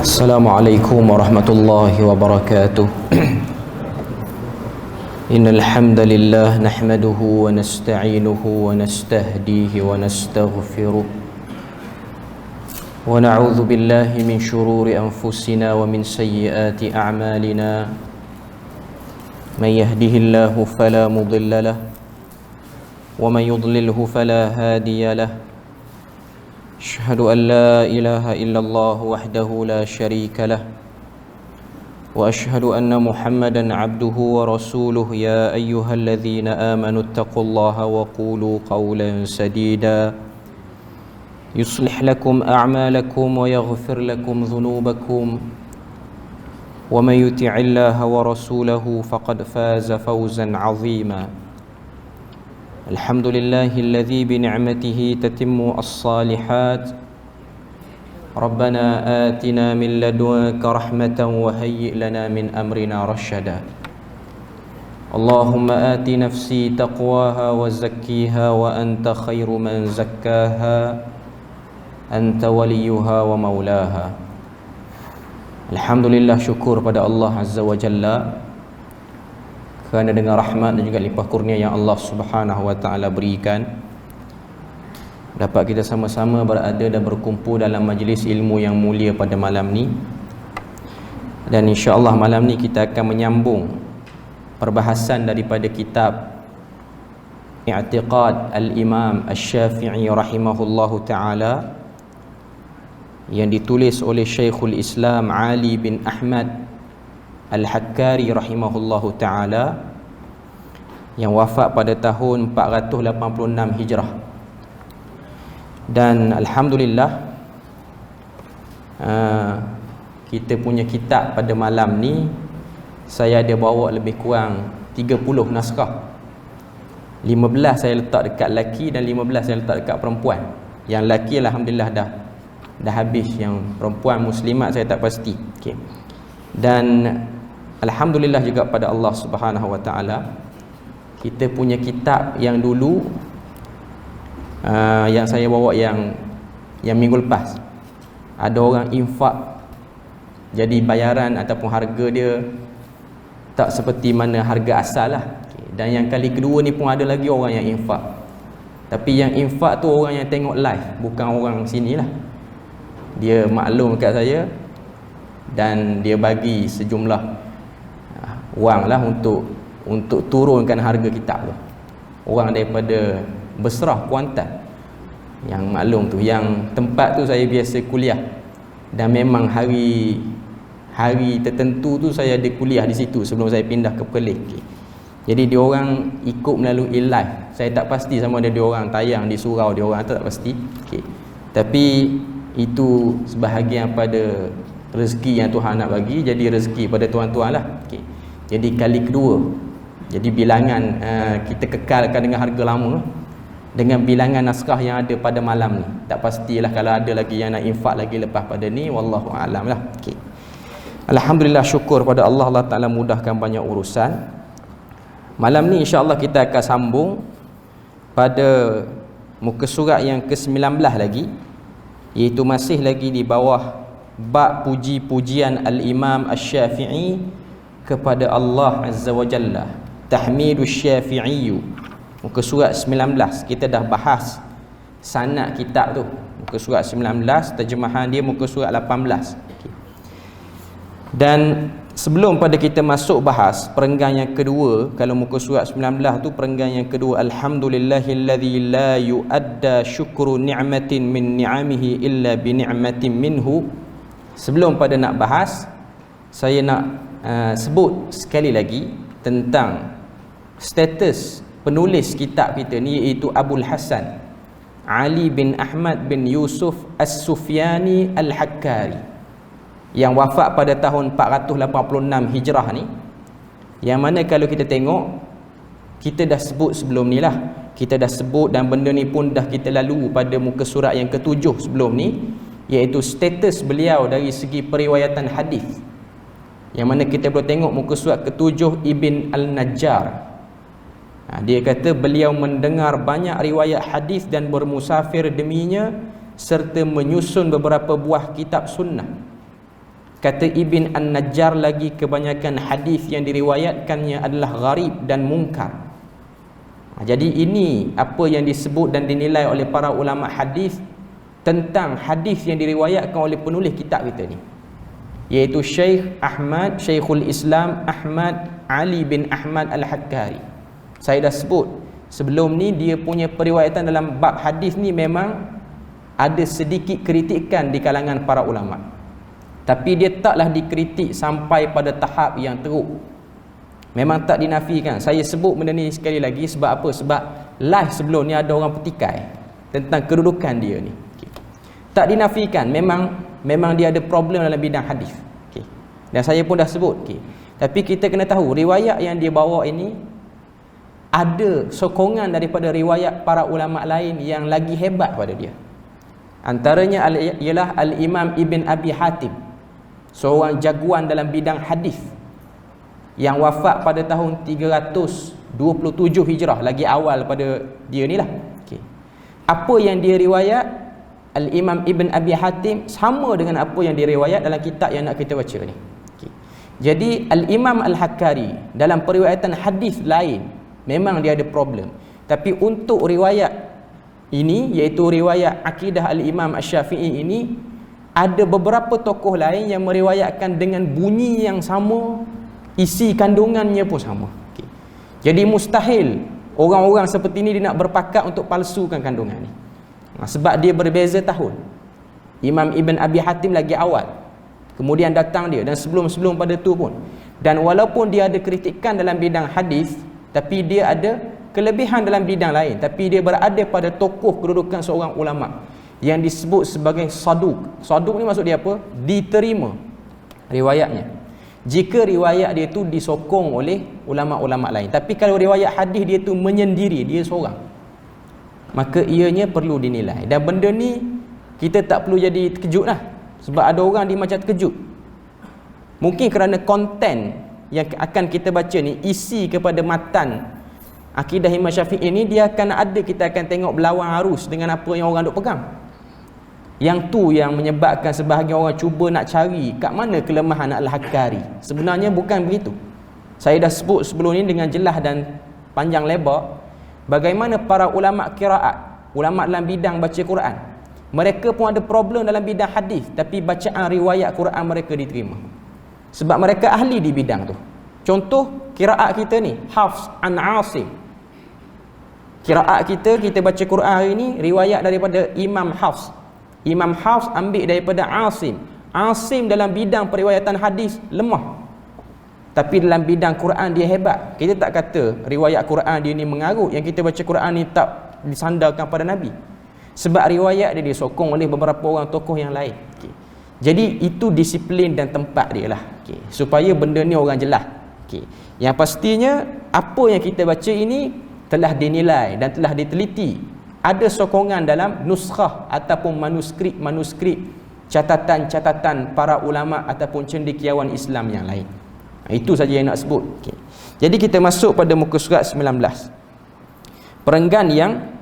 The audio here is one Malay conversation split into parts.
السلام عليكم ورحمة الله وبركاته. إن الحمد لله نحمده ونستعينه ونستهديه ونستغفره ونعوذ بالله من شرور أنفسنا ومن سيئات أعمالنا. من يهده الله فلا مضل له ومن يضلله فلا هادي له. أشهد أن لا إله إلا الله وحده لا شريك له وأشهد أن محمدا عبده ورسوله. يا أيها الذين آمنوا اتقوا الله وقولوا قولا سديدا يصلح لكم أعمالكم ويغفر لكم ذنوبكم ومن يطع الله ورسوله فقد فاز فوزا عظيما. الحمد لله الذي بنعمته تتم الصالحات. ربنا آتنا من لدنك رحمة وهيئ لنا من أمرنا رشدا. اللهم آت نفسي تقواها وزكيها وأنت خير من زكاها أنت وليها ومولاها. Alhamdulillah, syukur pada Allah Azza wa Jalla kerana dengan rahmat dan juga limpah kurnia yang Allah Subhanahu wa taala berikan, dapat kita sama-sama berada dan berkumpul dalam majlis ilmu yang mulia pada malam ni. Dan insya-Allah malam ni kita akan menyambung perbahasan daripada kitab I'tiqad al-Imam Asy-Syafi'i rahimahullahu taala yang ditulis oleh Syekhul Islam Ali bin Ahmad Al-Hakkari rahimahullahu ta'ala, yang wafat pada tahun 486 Hijrah. Dan Alhamdulillah, kita punya kitab pada malam ni saya ada bawa lebih kurang 30 naskah. 15 saya letak dekat lelaki dan 15 saya letak dekat perempuan. Yang lelaki Alhamdulillah dah habis, yang perempuan muslimat saya tak pasti. Okay. Dan Alhamdulillah juga pada Allah Subhanahu wa taala, kita punya kitab yang dulu yang saya bawa yang minggu lepas, ada orang infak, jadi bayaran ataupun harga dia tak seperti mana harga asal lah. Dan yang kali kedua ni pun ada lagi orang yang infak, tapi yang infak tu orang yang tengok live, bukan orang sini lah. Dia maklum kat saya dan dia bagi sejumlah wang lah untuk turunkan harga kitab tu. Orang daripada Besrah, Kuantan, yang maklum tu, yang tempat tu saya biasa kuliah, dan memang hari tertentu tu saya ada kuliah di situ sebelum saya pindah ke Perlis. Jadi dia orang ikut melalui live. Saya tak pasti sama ada dia orang tayang di surau dia orang, tak pasti. Tapi itu sebahagian pada rezeki yang Tuhan nak bagi, jadi rezeki pada tuan-tuan lah. Jadi kali kedua, jadi bilangan kita kekalkan dengan harga lama dengan bilangan naskah yang ada pada malam ni. Tak pastilah kalau ada lagi yang nak infak lagi lepas pada ni, wallahu alam lah. Alhamdulillah, syukur pada Allah, Allah Ta'ala mudahkan banyak urusan. Malam ni insya-Allah kita akan sambung pada muka surat yang ke-19 lagi, iaitu masih lagi di bawah bab puji-pujian Al-Imam Asy-Syafi'i kepada Allah Azza wa Jalla, Tahmidus Syafi'i. Muka surat 19 kita dah bahas sanad kitab tu. Muka surat 19, terjemahan dia muka surat 18. Dan sebelum pada kita masuk bahas perenggan yang kedua, kalau muka surat 19 tu perenggan yang kedua, alhamdulillahillazi la yu'adda syukru ni'matin min ni'amihi illa bi ni'matin minhu. Sebelum pada nak bahas, saya nak sebut sekali lagi tentang status penulis kitab kita ni, iaitu Abul Hasan Ali bin Ahmad bin Yusuf As-Sufyani Al-Hakkari, yang wafat pada tahun 486 Hijrah ni. Yang mana kalau kita tengok, kita dah sebut sebelum ni lah, kita dah sebut, dan benda ni pun dah kita lalu pada muka surat yang ke-7 sebelum ni, iaitu status beliau dari segi periwayatan hadis. Yang mana kita boleh tengok muka surat ke-7 Ibn Al-Najjar. Dia kata beliau mendengar banyak riwayat hadis dan bermusafir deminya serta menyusun beberapa buah kitab sunnah. Kata Ibn An-Najjar lagi, kebanyakan hadis yang diriwayatkannya adalah gharib dan mungkar. Jadi ini apa yang disebut dan dinilai oleh para ulama hadis tentang hadis yang diriwayatkan oleh penulis kitab kita ni, iaitu Syekhul Islam Ahmad Ali bin Ahmad Al-Hakkari. Saya dah sebut sebelum ni, dia punya periwayatan dalam bab hadis ni memang ada sedikit kritikan di kalangan para ulama, tapi dia taklah dikritik sampai pada tahap yang teruk. Memang tak dinafikan. Saya sebut benda ni sekali lagi sebab apa? Sebab live sebelum ni ada orang petikai tentang kedudukan dia ni. Tak dinafikan, memang dia ada problem dalam bidang hadis. Dan saya pun dah sebut. Tapi kita kena tahu, riwayat yang dia bawa ini ada sokongan daripada riwayat para ulama lain yang lagi hebat pada dia. Antaranya ialah Al-Imam Ibn Abi Hatim, seorang jagoan dalam bidang hadis yang wafat pada tahun 327 Hijrah, lagi awal pada dia ni lah. Apa yang dia riwayat Al-Imam Ibn Abi Hatim sama dengan apa yang diriwayat dalam kitab yang nak kita baca ni. Jadi Al-Imam Al-Hakkari dalam periwayatan hadis lain memang dia ada problem, tapi untuk riwayat ini, iaitu riwayat akidah Al-Imam Asy-Syafi'i ini, ada beberapa tokoh lain yang meriwayatkan dengan bunyi yang sama, isi kandungannya pun sama. Jadi mustahil orang-orang seperti ini dia nak berpakat untuk palsukan kandungan ni. Sebab dia berbeza tahun. Imam Ibn Abi Hatim lagi awal, kemudian datang dia, dan sebelum-sebelum pada tu pun. Dan walaupun dia ada kritikan dalam bidang hadis, tapi dia ada kelebihan dalam bidang lain. Tapi dia berada pada tokoh kedudukan seorang ulama yang disebut sebagai saduq. Saduq ni maksud dia apa? Diterima riwayatnya jika riwayat dia tu disokong oleh ulama-ulama lain. Tapi kalau riwayat hadis dia tu menyendiri, dia seorang, maka ianya perlu dinilai. Dan benda ni kita tak perlu jadi terkejut lah, sebab ada orang dia macam terkejut. Mungkin kerana konten yang akan kita baca ni, isi kepada matan akidah Imam Syafi'i ni, dia akan ada, kita akan tengok berlawan arus dengan apa yang orang duk pegang. Yang tu yang menyebabkan sebahagian orang cuba nak cari kat mana kelemahan Al-Hakkari. Sebenarnya bukan begitu. Saya dah sebut sebelum ni dengan jelas dan panjang lebar bagaimana para ulama qiraat, ulama dalam bidang baca Quran, mereka pun ada problem dalam bidang hadis, tapi bacaan riwayat Quran mereka diterima sebab mereka ahli di bidang tu. Contoh qiraat kita ni, Hafs an Asim. Qiraat kita baca Quran hari ni riwayat daripada Imam Hafs. Imam Hafs ambil daripada Asim. Asim dalam bidang periwayatan hadis lemah, tapi dalam bidang Quran dia hebat. Kita tak kata riwayat Quran dia ni mengarut, yang kita baca Quran ni tak disandarkan pada Nabi, sebab riwayat dia disokong oleh beberapa orang tokoh yang lain. Jadi itu disiplin dan tempat dia lah, supaya benda ni orang jelas. Yang pastinya apa yang kita baca ini telah dinilai dan telah diteliti. Ada sokongan dalam nuskhah ataupun manuskrip catatan-catatan para ulama ataupun cendekiawan Islam yang lain. Itu saja yang nak sebut. Jadi kita masuk pada muka surat 19. Perenggan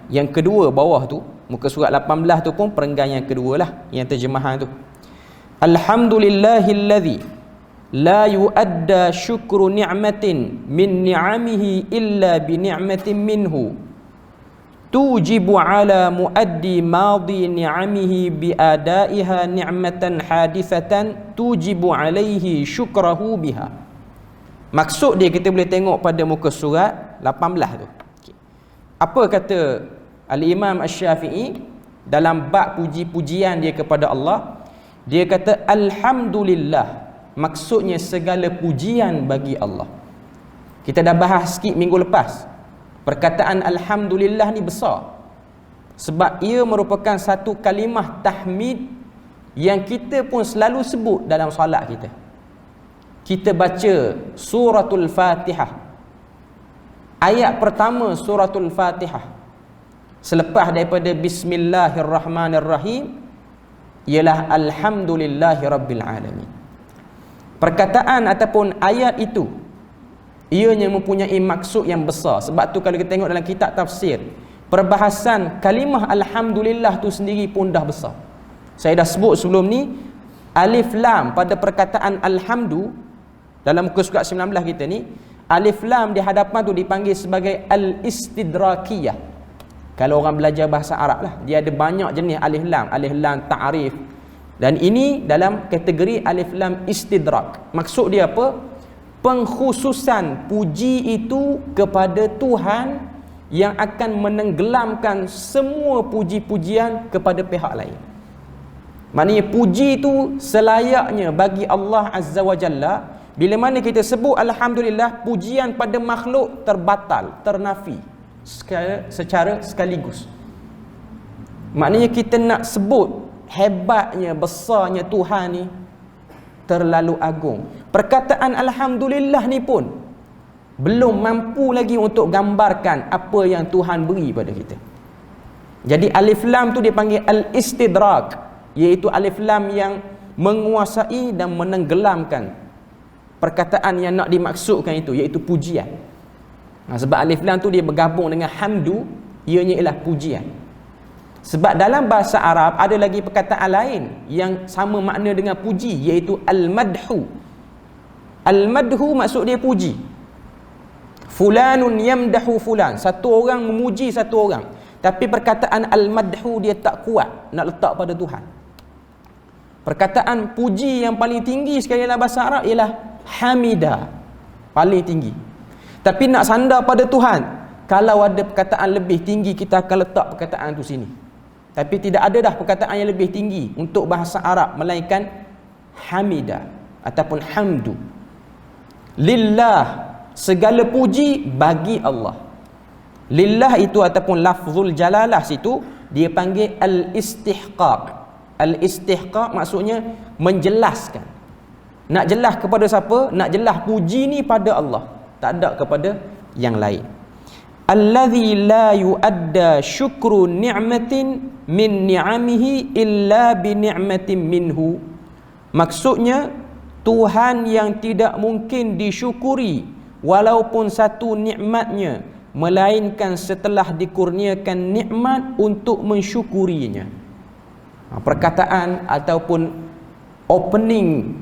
yang kedua bawah tu, muka surat 18 tu pun perenggan yang kedua lah, yang terjemahan tu. Alhamdulillahillazi la yuadda syukru ni'matin min ni'amihi illa bi ni'matin minhu tujibu ala muaddi madhi ni'amihi bi adaiha ni'matan hadithatan tujibu alaihi syukrahu biha. Maksud dia kita boleh tengok pada muka surat 18 tu. Apa kata Al-Imam Asy-Syafi'i dalam bab puji-pujian dia kepada Allah? Dia kata alhamdulillah, maksudnya segala pujian bagi Allah. Kita dah bahas sikit minggu lepas. Perkataan alhamdulillah ni besar, sebab ia merupakan satu kalimah tahmid yang kita pun selalu sebut dalam solat kita. Kita baca suratul Fatihah, ayat pertama suratul Fatihah, selepas daripada bismillahirrahmanirrahim ialah alhamdulillahi rabbil alamin. Perkataan ataupun ayat itu ianya mempunyai maksud yang besar. Sebab tu kalau kita tengok dalam kitab tafsir, perbahasan kalimah alhamdulillah tu sendiri pun dah besar. Saya dah sebut sebelum ni, alif lam pada perkataan alhamdu dalam muka surat 19 kita ni, alif lam di hadapan tu dipanggil sebagai al-istidrakiyah. Kalau orang belajar bahasa Arab lah, dia ada banyak jenis alif lam ta'rif, dan ini dalam kategori alif lam istidrak. Maksud dia apa? Pengkhususan puji itu kepada Tuhan yang akan menenggelamkan semua puji-pujian kepada pihak lain. Maknanya puji itu selayaknya bagi Allah Azza wa Jalla. Bila mana kita sebut alhamdulillah, pujian pada makhluk terbatal, ternafi secara sekaligus. Maknanya kita nak sebut hebatnya, besarnya Tuhan ni, terlalu agung. Perkataan alhamdulillah ni pun belum mampu lagi untuk gambarkan apa yang Tuhan beri pada kita. Jadi alif lam tu dipanggil al-istidrak, iaitu alif lam yang menguasai dan menenggelamkan perkataan yang nak dimaksudkan itu, iaitu pujian. Sebab alif lam tu dia bergabung dengan hamdu, ianya ialah pujian. Sebab dalam bahasa Arab ada lagi perkataan lain yang sama makna dengan puji, iaitu al-madhu. Al-madhu maksud dia puji. Fulanun yamdahu fulan, satu orang memuji satu orang. Tapi perkataan al-madhu dia tak kuat nak letak pada Tuhan. Perkataan puji yang paling tinggi sekali dalam bahasa Arab ialah hamida, paling tinggi. Tapi nak sandar pada Tuhan, kalau ada perkataan lebih tinggi, kita akan letak perkataan tu sini. Tapi tidak ada dah perkataan yang lebih tinggi untuk bahasa Arab melainkan hamida ataupun hamdu. Lillah, segala puji bagi Allah. Lillah itu ataupun lafzul jalalah situ dia panggil al-istihqaq. Al-istihqaq maksudnya menjelaskan. Nak jelas kepada siapa? Nak jelas puji ni pada Allah, tak ada kepada yang lain. Allazi la yuadda syukru ni'matin min ni'amihi illa bi ni'matin minhu. Maksudnya Tuhan yang tidak mungkin disyukuri walaupun satu nikmatnya, melainkan setelah dikurniakan nikmat untuk mensyukurinya. Perkataan ataupun opening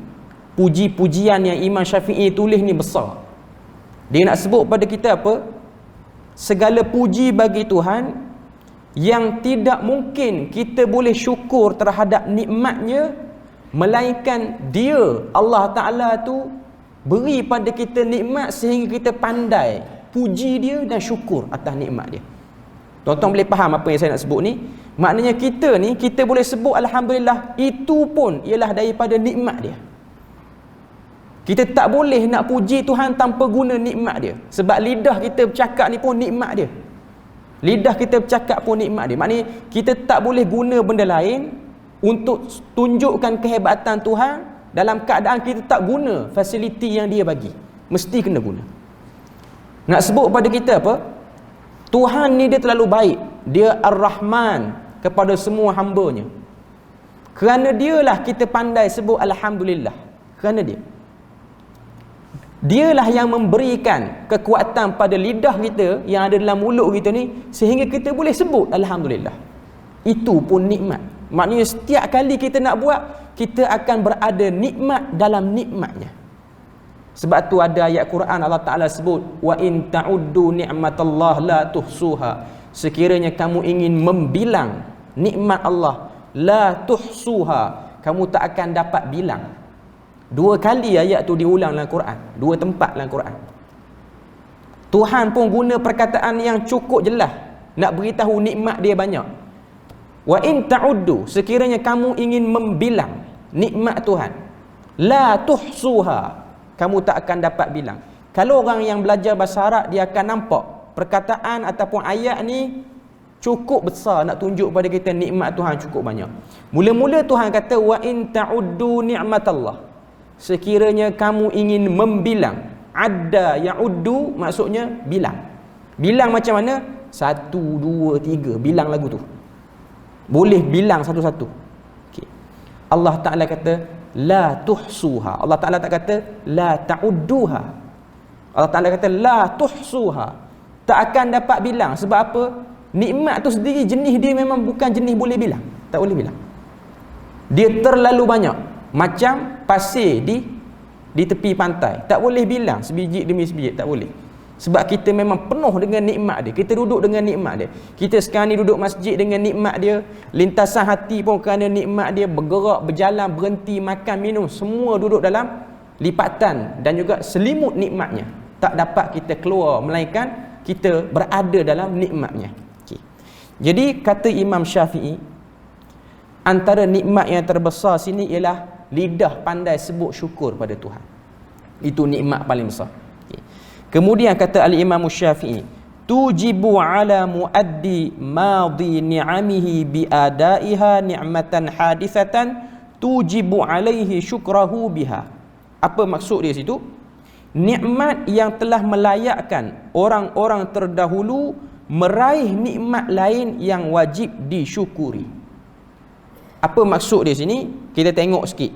puji-pujian yang Imam Syafi'i tulis ni besar. Dia nak sebut pada kita apa? Segala puji bagi Tuhan yang tidak mungkin kita boleh syukur terhadap nikmatnya, melainkan dia, Allah Ta'ala tu beri pada kita nikmat sehingga kita pandai puji dia dan syukur atas nikmat dia. Tuan-tuan boleh faham apa yang saya nak sebut ni? Maknanya kita ni, kita boleh sebut alhamdulillah, itu pun ialah daripada nikmat dia. Kita tak boleh nak puji Tuhan tanpa guna nikmat dia. Sebab lidah kita bercakap ni pun nikmat dia. Lidah kita bercakap pun nikmat dia. Maknanya kita tak boleh guna benda lain untuk tunjukkan kehebatan Tuhan dalam keadaan kita tak guna fasiliti yang dia bagi. Mesti kena guna. Nak sebut pada kita apa? Tuhan ni dia terlalu baik. Dia Ar-Rahman kepada semua hamba-Nya. Kerana dialah kita pandai sebut alhamdulillah. Kerana dialah yang memberikan kekuatan pada lidah kita yang ada dalam mulut kita ni, sehingga kita boleh sebut alhamdulillah. Itu pun nikmat. Maknanya setiap kali kita nak buat, kita akan berada nikmat dalam nikmatnya. Sebab tu ada ayat Quran Allah Ta'ala sebut, wa in ta'uddu ni'matallah la tuhsuha. Sekiranya kamu ingin membilang nikmat Allah, la tuhsuha, kamu tak akan dapat bilang. 2 kali ayat tu diulang dalam Quran, 2 tempat dalam Quran. Tuhan pun guna perkataan yang cukup jelas nak beritahu nikmat dia banyak. Wa in ta'uddu, sekiranya kamu ingin membilang nikmat Tuhan, la tuhsuha, kamu tak akan dapat bilang. Kalau orang yang belajar bahasa Arab, dia akan nampak perkataan ataupun ayat ni cukup besar nak tunjuk pada kita nikmat Tuhan cukup banyak. Mula-mula Tuhan kata wa in ta'uddu ni'matallah, sekiranya kamu ingin membilang. Adda ya'uddu maksudnya bilang. Bilang macam mana? 1, 2, 3, bilang lagu tu. Boleh bilang satu-satu. Okay. Allah Ta'ala kata la tuhsuha. Allah Ta'ala tak kata la ta'udduha. Allah Ta'ala kata la tuhsuha, tak akan dapat bilang. Sebab apa? Nikmat tu sendiri, jenis dia memang bukan jenis boleh bilang. Tak boleh bilang. Dia terlalu banyak. macam pasir di tepi pantai. Tak boleh bilang sebiji demi sebiji, tak boleh. Sebab kita memang penuh dengan nikmat dia. Kita duduk dengan nikmat dia. Kita sekarang ni duduk masjid dengan nikmat dia. Lintasan hati pun kerana nikmat dia. Bergerak, berjalan, berhenti, makan, minum, semua duduk dalam lipatan dan juga selimut nikmatnya. Tak dapat kita keluar melainkan kita berada dalam nikmatnya. Okay. Jadi kata Imam Syafi'i, antara nikmat yang terbesar sini ialah lidah pandai sebut syukur pada Tuhan. Itu nikmat paling besar. Okay. Kemudian kata Al-Imam Syafi'i, tujibu ala muaddi madhi ni'amihi bi adaiha ni'matan hadithatan tujibu alaihi syukrahu biha. Apa maksud dia situ? Nikmat yang telah melayakkan orang-orang terdahulu meraih nikmat lain yang wajib disyukuri. Apa maksud dia sini? Kita tengok sikit.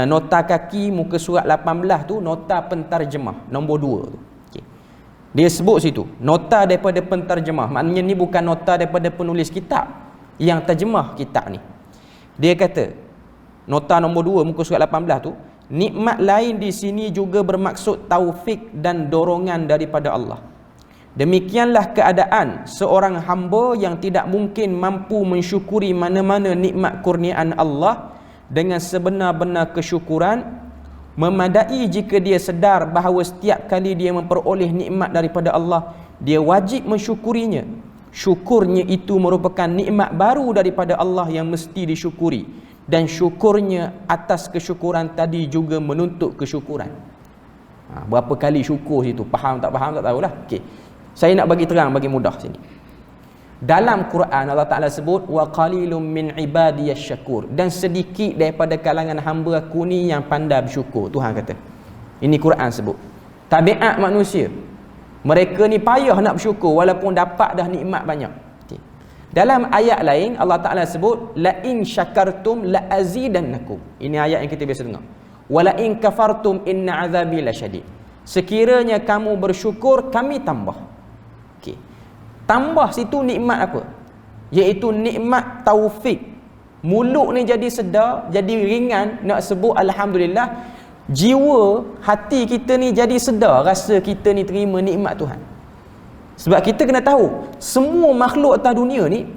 Nota kaki muka surat 18 tu, nota pentarjemah nombor 2 tu. Okay. Dia sebut situ, nota daripada pentarjemah. Maknanya ni bukan nota daripada penulis kitab yang terjemah kitab ni. Dia kata, nota nombor 2 muka surat 18 tu, nikmat lain di sini juga bermaksud taufik dan dorongan daripada Allah. Demikianlah keadaan seorang hamba yang tidak mungkin mampu mensyukuri mana-mana nikmat kurniaan Allah dengan sebenar-benar kesyukuran, memadai jika dia sedar bahawa setiap kali dia memperoleh nikmat daripada Allah, dia wajib mensyukurinya. Syukurnya itu merupakan nikmat baru daripada Allah yang mesti disyukuri, dan syukurnya atas kesyukuran tadi juga menuntut kesyukuran. Berapa kali syukur situ, faham tak tahulah. Okey. Saya nak bagi terang, bagi mudah sini. Dalam Quran Allah Ta'ala sebut wa qalilum min ibadiyasy syakur, dan sedikit daripada kalangan hamba aku ni yang pandai bersyukur. Tuhan kata. Ini Quran sebut. Tabiat manusia, mereka ni payah nak bersyukur walaupun dapat dah nikmat banyak. Okay. Dalam ayat lain Allah Ta'ala sebut la in syakartum la azidannakum. Ini ayat yang kita biasa dengar. Wa la in kafartum inna azabi lasyadid. Sekiranya kamu bersyukur, kami tambah. Okey. Tambah situ nikmat apa? Iaitu nikmat taufik. Mulut ni jadi sedar, jadi ringan nak sebut alhamdulillah. Jiwa, hati kita ni jadi sedar, rasa kita ni terima nikmat Tuhan. Sebab kita kena tahu, semua makhluk atas dunia ni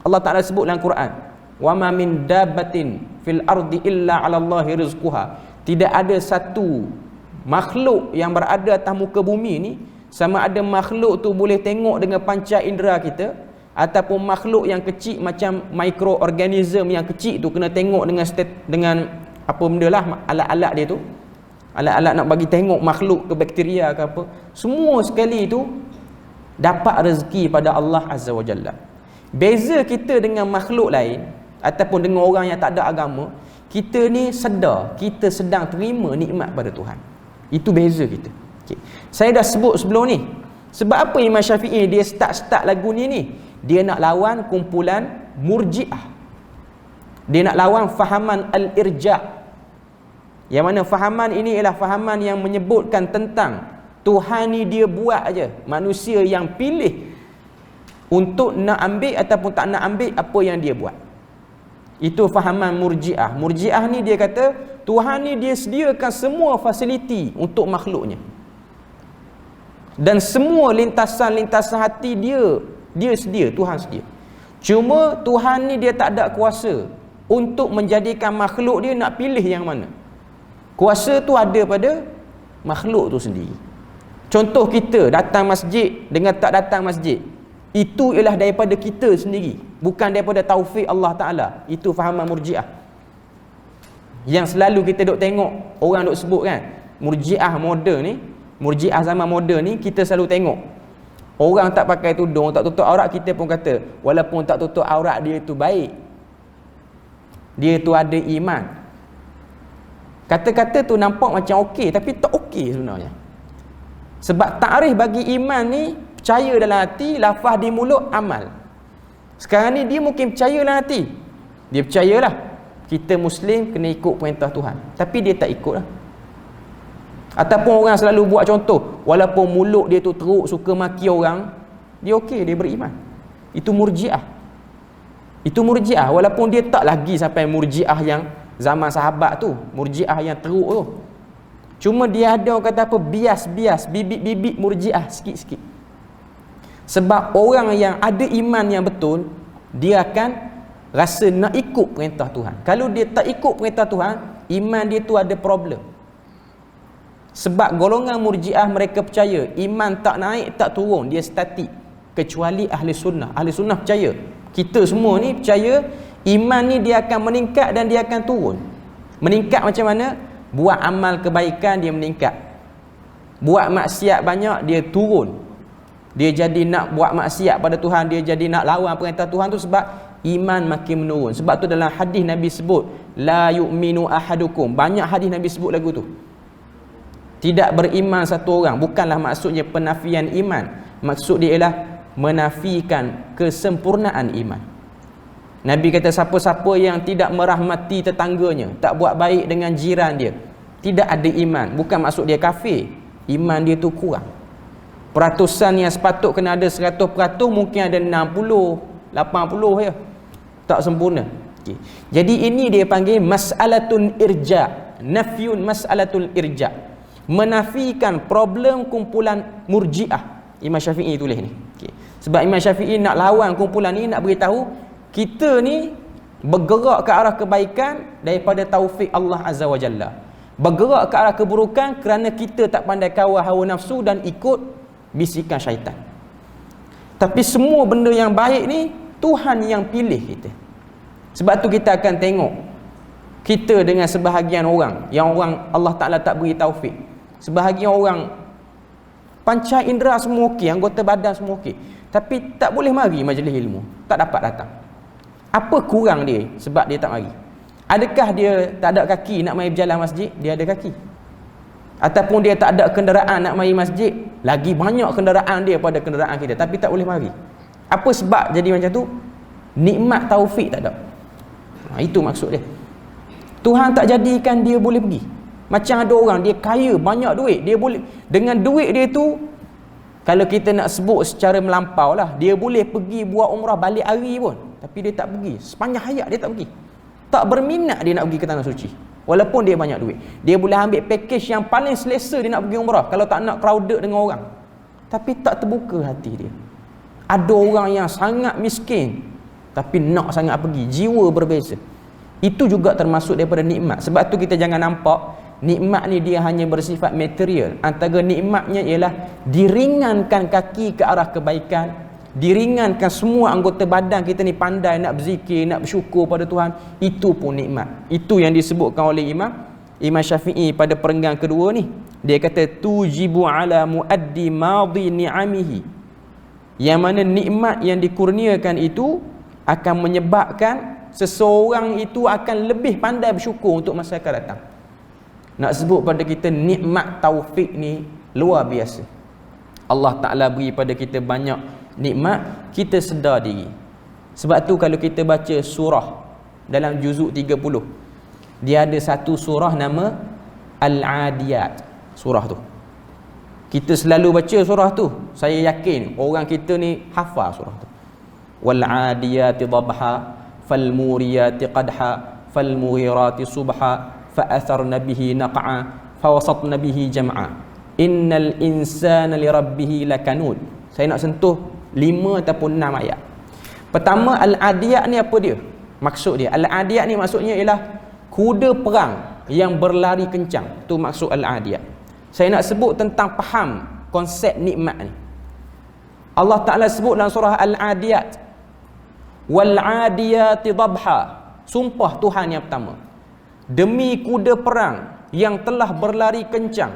Allah Ta'ala sebut dalam Quran, wa ma min dabbatin fil ardi illa 'ala Allahi rizquha. Tidak ada satu makhluk yang berada atas muka bumi ni, sama ada makhluk tu boleh tengok dengan panca indera kita, ataupun makhluk yang kecil macam mikroorganism yang kecil tu kena tengok dengan apa benda lah, alat-alat dia tu, alat-alat nak bagi tengok makhluk ke bakteria ke apa, semua sekali tu dapat rezeki pada Allah Azza wa Jalla. Beza kita dengan makhluk lain ataupun dengan orang yang tak ada agama, kita ni sedar kita sedang terima nikmat pada Tuhan. Itu beza kita. Okay. Saya dah sebut sebelum ni. Sebab apa Imam Syafi'i dia start lagu ni? Dia nak lawan kumpulan Murji'ah. Dia nak lawan fahaman al-irja'. Yang mana fahaman ini ialah fahaman yang menyebutkan tentang Tuhan ni dia buat aja, manusia yang pilih untuk nak ambil ataupun tak nak ambil apa yang dia buat. Itu fahaman Murji'ah. Murji'ah ni dia kata Tuhan ni dia sediakan semua fasiliti untuk makhluknya. Dan semua lintasan-lintasan hati dia sedia, Tuhan sedia. Cuma Tuhan ni dia tak ada kuasa untuk menjadikan makhluk dia nak pilih yang mana. Kuasa tu ada pada makhluk tu sendiri. Contoh kita datang masjid dengan tak datang masjid, itu ialah daripada kita sendiri, bukan daripada taufik Allah Ta'ala. Itu fahaman Murji'ah. Yang selalu kita duk tengok orang duk sebut kan, Murji'ah moden ni, Murji'ah zaman moden ni, kita selalu tengok orang tak pakai tudung, tak tutup aurat, kita pun kata walaupun tak tutup aurat dia tu baik, dia tu ada iman. Kata-kata tu nampak macam okey, tapi tak okey sebenarnya. Sebab takrif bagi iman ni percaya dalam hati, lafaz di mulut, amal. Sekarang ni dia mungkin percaya dalam hati, dia percayalah kita Muslim kena ikut perintah Tuhan, tapi dia tak ikut lah. Ataupun orang selalu buat contoh, walaupun mulut dia tu teruk, suka maki orang, dia okey, dia beriman. Itu Murji'ah. Itu Murji'ah, walaupun dia tak lagi sampai Murji'ah zaman sahabat tu, Murji'ah yang teruk tu. Cuma dia ada orang kata apa, bias-bias, bibit-bibit Murji'ah sikit-sikit. Sebab orang yang ada iman yang betul, dia akan rasa nak ikut perintah Tuhan. Kalau dia tak ikut perintah Tuhan, iman dia tu ada problem. Sebab golongan Murji'ah mereka percaya iman tak naik tak turun, dia statik. Kecuali ahli sunnah. Ahli sunnah percaya, kita semua ni percaya iman ni dia akan meningkat dan dia akan turun. Meningkat macam mana? Buat amal kebaikan dia meningkat, buat maksiat banyak dia turun. Dia jadi nak buat maksiat pada Tuhan, dia jadi nak lawan perintah Tuhan tu sebab iman makin menurun. Sebab tu dalam hadis Nabi sebut la yu'minu ahadukum. Banyak hadis Nabi sebut lagu tu. Tidak beriman satu orang, bukanlah maksudnya penafian iman. Maksud dia ialah menafikan kesempurnaan iman. Nabi kata siapa-siapa yang tidak merahmati tetangganya, tak buat baik dengan jiran dia, tidak ada iman. Bukan maksud dia kafir, iman dia tu kurang. Peratusan yang sepatut kena ada 100%, mungkin ada 60, 80 je. Tak sempurna. Okay. Jadi ini dia panggil mas'alatul irja. Nafyun mas'alatul irja. Menafikan problem kumpulan Murji'ah. Imam Syafi'i tulis ni. Okay. Sebab Imam Syafi'i nak lawan kumpulan ni, nak beritahu kita ni bergerak ke arah kebaikan daripada taufik Allah Azza wa Jalla. Bergerak ke arah keburukan kerana kita tak pandai kawal hawa nafsu dan ikut bisikan syaitan. Tapi semua benda yang baik ni Tuhan yang pilih kita. Sebab tu kita akan tengok kita dengan sebahagian orang yang orang Allah Ta'ala tak beri taufik. Sebahagian orang panca indera semua okey, anggota badan semua okey, tapi tak boleh mari majlis ilmu, tak dapat datang. Apa kurang dia sebab dia tak mari? Adakah dia tak ada kaki nak mari berjalan masjid? Dia ada kaki. Ataupun dia tak ada kenderaan nak mari masjid? Lagi banyak kenderaan dia pada kenderaan kita, tapi tak boleh mari. Apa sebab jadi macam tu? Nikmat taufik tak ada. Itu maksud dia. Tuhan tak jadikan dia boleh pergi. Macam ada orang dia kaya, banyak duit, dia boleh, dengan duit dia tu, kalau kita nak sebut secara melampau lah, dia boleh pergi buat umrah balik hari pun, tapi dia tak pergi. Sepanjang hayat dia tak pergi. Tak berminat dia nak pergi ke tanah suci, walaupun dia banyak duit. Dia boleh ambil package yang paling selesa dia nak pergi umrah, kalau tak nak crowded dengan orang, tapi tak terbuka hati dia. Ada orang yang sangat miskin tapi nak sangat pergi, jiwa berbeza. Itu juga termasuk daripada nikmat. Sebab tu kita jangan nampak nikmat ni dia hanya bersifat material. Antara nikmatnya ialah diringankan kaki ke arah kebaikan, diringankan semua anggota badan kita ni pandai nak berzikir, nak bersyukur pada Tuhan. Itu pun nikmat. Itu yang disebutkan oleh Imam Syafi'i pada perenggan kedua ni. Dia kata tujibu ala muaddi madhi ni'amihi. Yang mana nikmat yang dikurniakan itu akan menyebabkan seseorang itu akan lebih pandai bersyukur untuk masa akan datang. Nak sebut pada kita nikmat taufik ni luar biasa. Allah Ta'ala beri pada kita banyak nikmat, kita sedar diri. Sebab tu kalau kita baca surah dalam juzuk 30, dia ada satu surah nama Al-Adiyat. Surah tu kita selalu baca surah tu. Saya yakin orang kita ni hafal surah tu. Wal-adiyati dhabha falmuriyati qadha falmughirati subha fa'atharna bihi naq'a fawasatna bihi jam'a innal insana lirabbih lakanud. Saya nak sentuh 5 ataupun 6 ayat. Pertama, al-adiyat ni apa dia? Maksud dia, al-adiyat ni maksudnya ialah kuda perang yang berlari kencang. Tu maksud al-adiyat. Saya nak sebut tentang faham konsep nikmat ni. Allah Ta'ala sebut dalam surah Al-Adiyat, wal-adiyati dhabha. Sumpah Tuhan yang pertama, demi kuda perang yang telah berlari kencang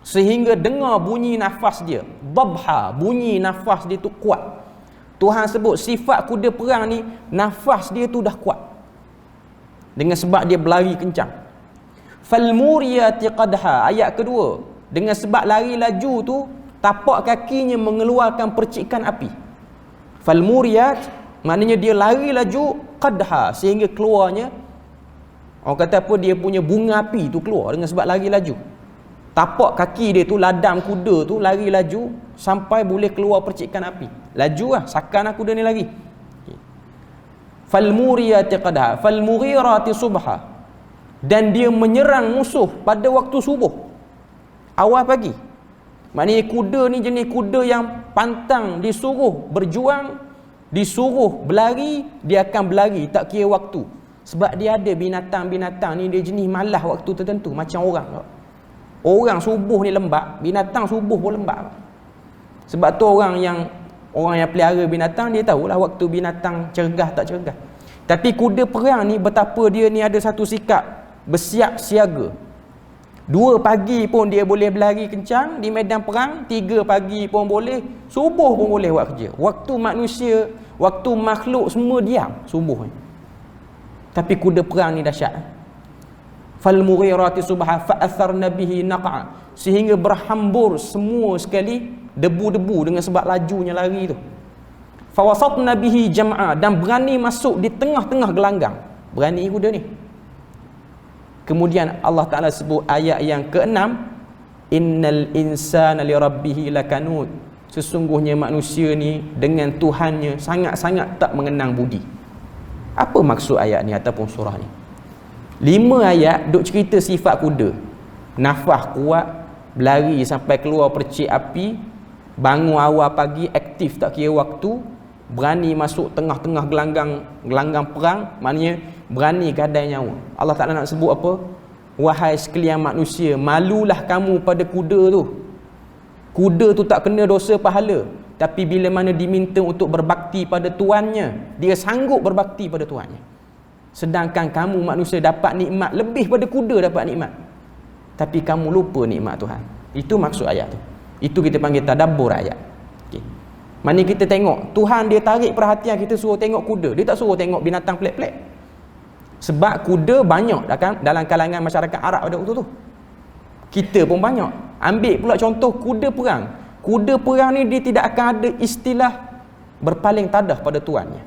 sehingga dengar bunyi nafas dia. Dhabha, bunyi nafas dia tu kuat. Tuhan sebut sifat kuda perang ni, nafas dia tu dah kuat dengan sebab dia berlari kencang. Falmuriyati qadha, ayat kedua, dengan sebab lari laju tu tapak kakinya mengeluarkan percikan api. Falmuriyat maknanya dia lari laju, qadha sehingga keluarnya, orang kata apa, dia punya bunga api tu keluar dengan sebab lari laju. Tapak kaki dia tu, ladam kuda tu lari laju sampai boleh keluar percikan api. Laju lah, sakan lah kuda ni lari. falmuriyati qadha, falmughirati subha, dan dia menyerang musuh pada waktu subuh, awal pagi. Maknanya kuda ni jenis kuda yang pantang, disuruh berjuang, disuruh berlari, dia akan berlari tak kira waktu. Sebab dia ada binatang-binatang ni, dia jenis malas waktu tertentu, macam orang. Orang subuh ni lembab, binatang subuh pun lembab. Sebab tu orang yang pelihara binatang, dia tahulah waktu binatang cergah tak cergah. Tapi kuda perang ni betapa dia ni ada satu sikap bersiap siaga. 2 pagi pun dia boleh berlari kencang di medan perang, 3 pagi pun boleh, subuh pun boleh buat kerja. Waktu manusia, waktu makhluk semua diam subuh ni. Tapi kuda perang ni dahsyat. Falmughirati subha fa'atharna bihi naq'a, sehingga berhambur semua sekali debu-debu dengan sebab lajunya lari tu. Fawasatna bihi jam'a, dan berani masuk di tengah-tengah gelanggang. Berani kuda ni. Kemudian Allah Ta'ala sebut ayat yang ke-6, innal insana li rabbihi lakanud, sesungguhnya manusia ni dengan Tuhannya sangat-sangat tak mengenang budi. Apa maksud ayat ni ataupun surah ni? 5 ayat duk cerita sifat kuda. Nafas kuat, berlari sampai keluar percik api, bangun awal pagi, aktif tak kira waktu, berani masuk tengah-tengah gelanggang perang, maknanya berani gadai nyawa. Allah Ta'ala nak sebut apa? Wahai sekalian manusia, malulah kamu pada kuda tu. Kuda tu tak kena dosa pahala, tapi bila mana diminta untuk berbakti pada tuannya, dia sanggup berbakti pada tuannya. Sedangkan kamu manusia dapat nikmat lebih pada kuda dapat nikmat, tapi kamu lupa nikmat Tuhan. Itu maksud ayat tu. Itu kita panggil tadabbur ayat. Okay. Mana kita tengok Tuhan dia tarik perhatian kita, suruh tengok kuda, dia tak suruh tengok binatang pelik-pelik. Sebab kuda banyak dalam kalangan masyarakat Arab pada waktu tu. Kita pun banyak. Ambil pula contoh kuda perang. Kuda perang ni dia tidak akan ada istilah berpaling tadah pada tuannya.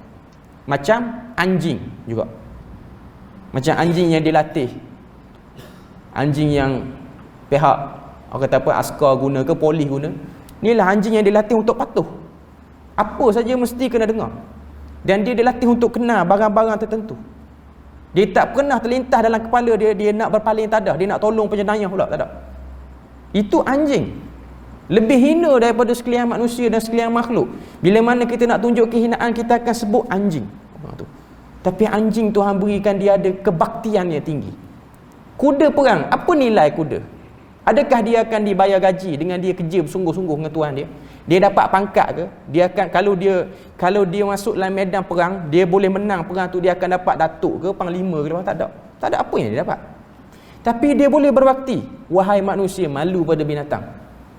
Macam anjing juga. Macam anjing yang dilatih, anjing yang pihak orang kata apa, askar guna ke polis guna, inilah anjing yang dilatih untuk patuh. Apa saja mesti kena dengar. Dan dia dilatih untuk kenal barang-barang tertentu. Dia tak pernah terlintas dalam kepala dia nak berpaling tadah, dia nak tolong penjenayah pula, tak ada. Itu anjing. Lebih hina daripada sekalian manusia dan sekalian makhluk. Bila mana kita nak tunjuk kehinaan, kita akan sebut anjing. Tapi anjing Tuhan berikan dia ada kebaktian yang tinggi. Kuda perang, apa nilai kuda? Adakah dia akan dibayar gaji dengan dia kerja bersungguh-sungguh dengan Tuhan dia? Dia dapat pangkat ke? Dia akan, kalau dia masuk dalam medan perang, dia boleh menang perang tu, dia akan dapat datuk ke, panglima ke? Tak ada. Tak ada apa yang dia dapat. Tapi dia boleh berbakti. Wahai manusia, malu pada binatang.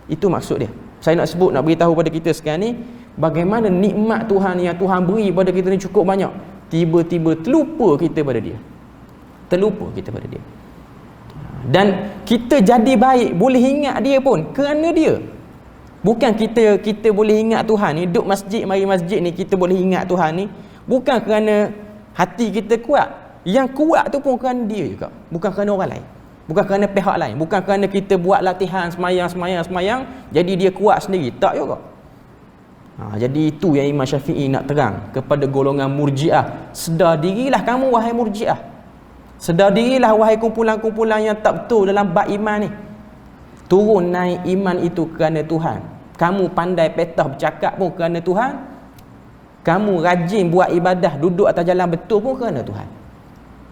Itu maksud dia. Saya nak sebut, nak beritahu pada kita sekarang ni, bagaimana nikmat Tuhan yang Tuhan beri pada kita ni cukup banyak. Tiba-tiba terlupa kita pada dia. Terlupa kita pada dia. Dan kita jadi baik, boleh ingat dia pun kerana dia. Bukan kita boleh ingat Tuhan ni, duduk masjid, mari masjid ni kita boleh ingat Tuhan ni, bukan kerana hati kita kuat. Yang kuat tu pun kerana dia juga, bukan kerana orang lain, bukan kerana pihak lain, bukan kerana kita buat latihan semayang, jadi dia kuat sendiri. Tak juga. Jadi itu yang Imam Syafi'i nak terang kepada golongan Murji'ah. Sedar dirilah kamu wahai Murji'ah. Sedar dirilah wahai kumpulan-kumpulan yang tak betul dalam bab iman ni. Turun naik iman itu kerana Tuhan. Kamu pandai petah bercakap pun kerana Tuhan. Kamu rajin buat ibadah, duduk atas jalan betul pun kerana Tuhan.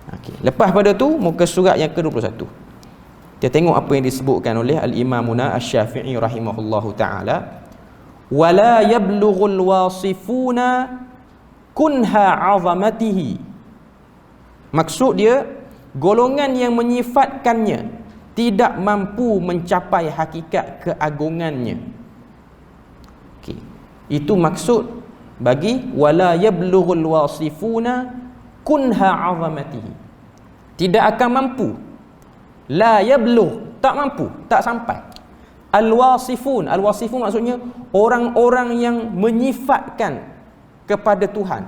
Okay. Lepas pada tu, muka surat yang ke-21. Kita tengok apa yang disebutkan oleh Al-Imamuna Asy-Syafi'i rahimahullahu ta'ala. Wala yablughul wasifuna kunha 'azamatihi. Maksud dia, golongan yang menyifatkannya tidak mampu mencapai hakikat keagungannya. Okey. Itu maksud bagi wala yablughul wasifuna kunha 'azamatihi. Tidak akan mampu. La yablugh, tak mampu, tak sampai. Al-wasifun maksudnya orang-orang yang menyifatkan kepada Tuhan.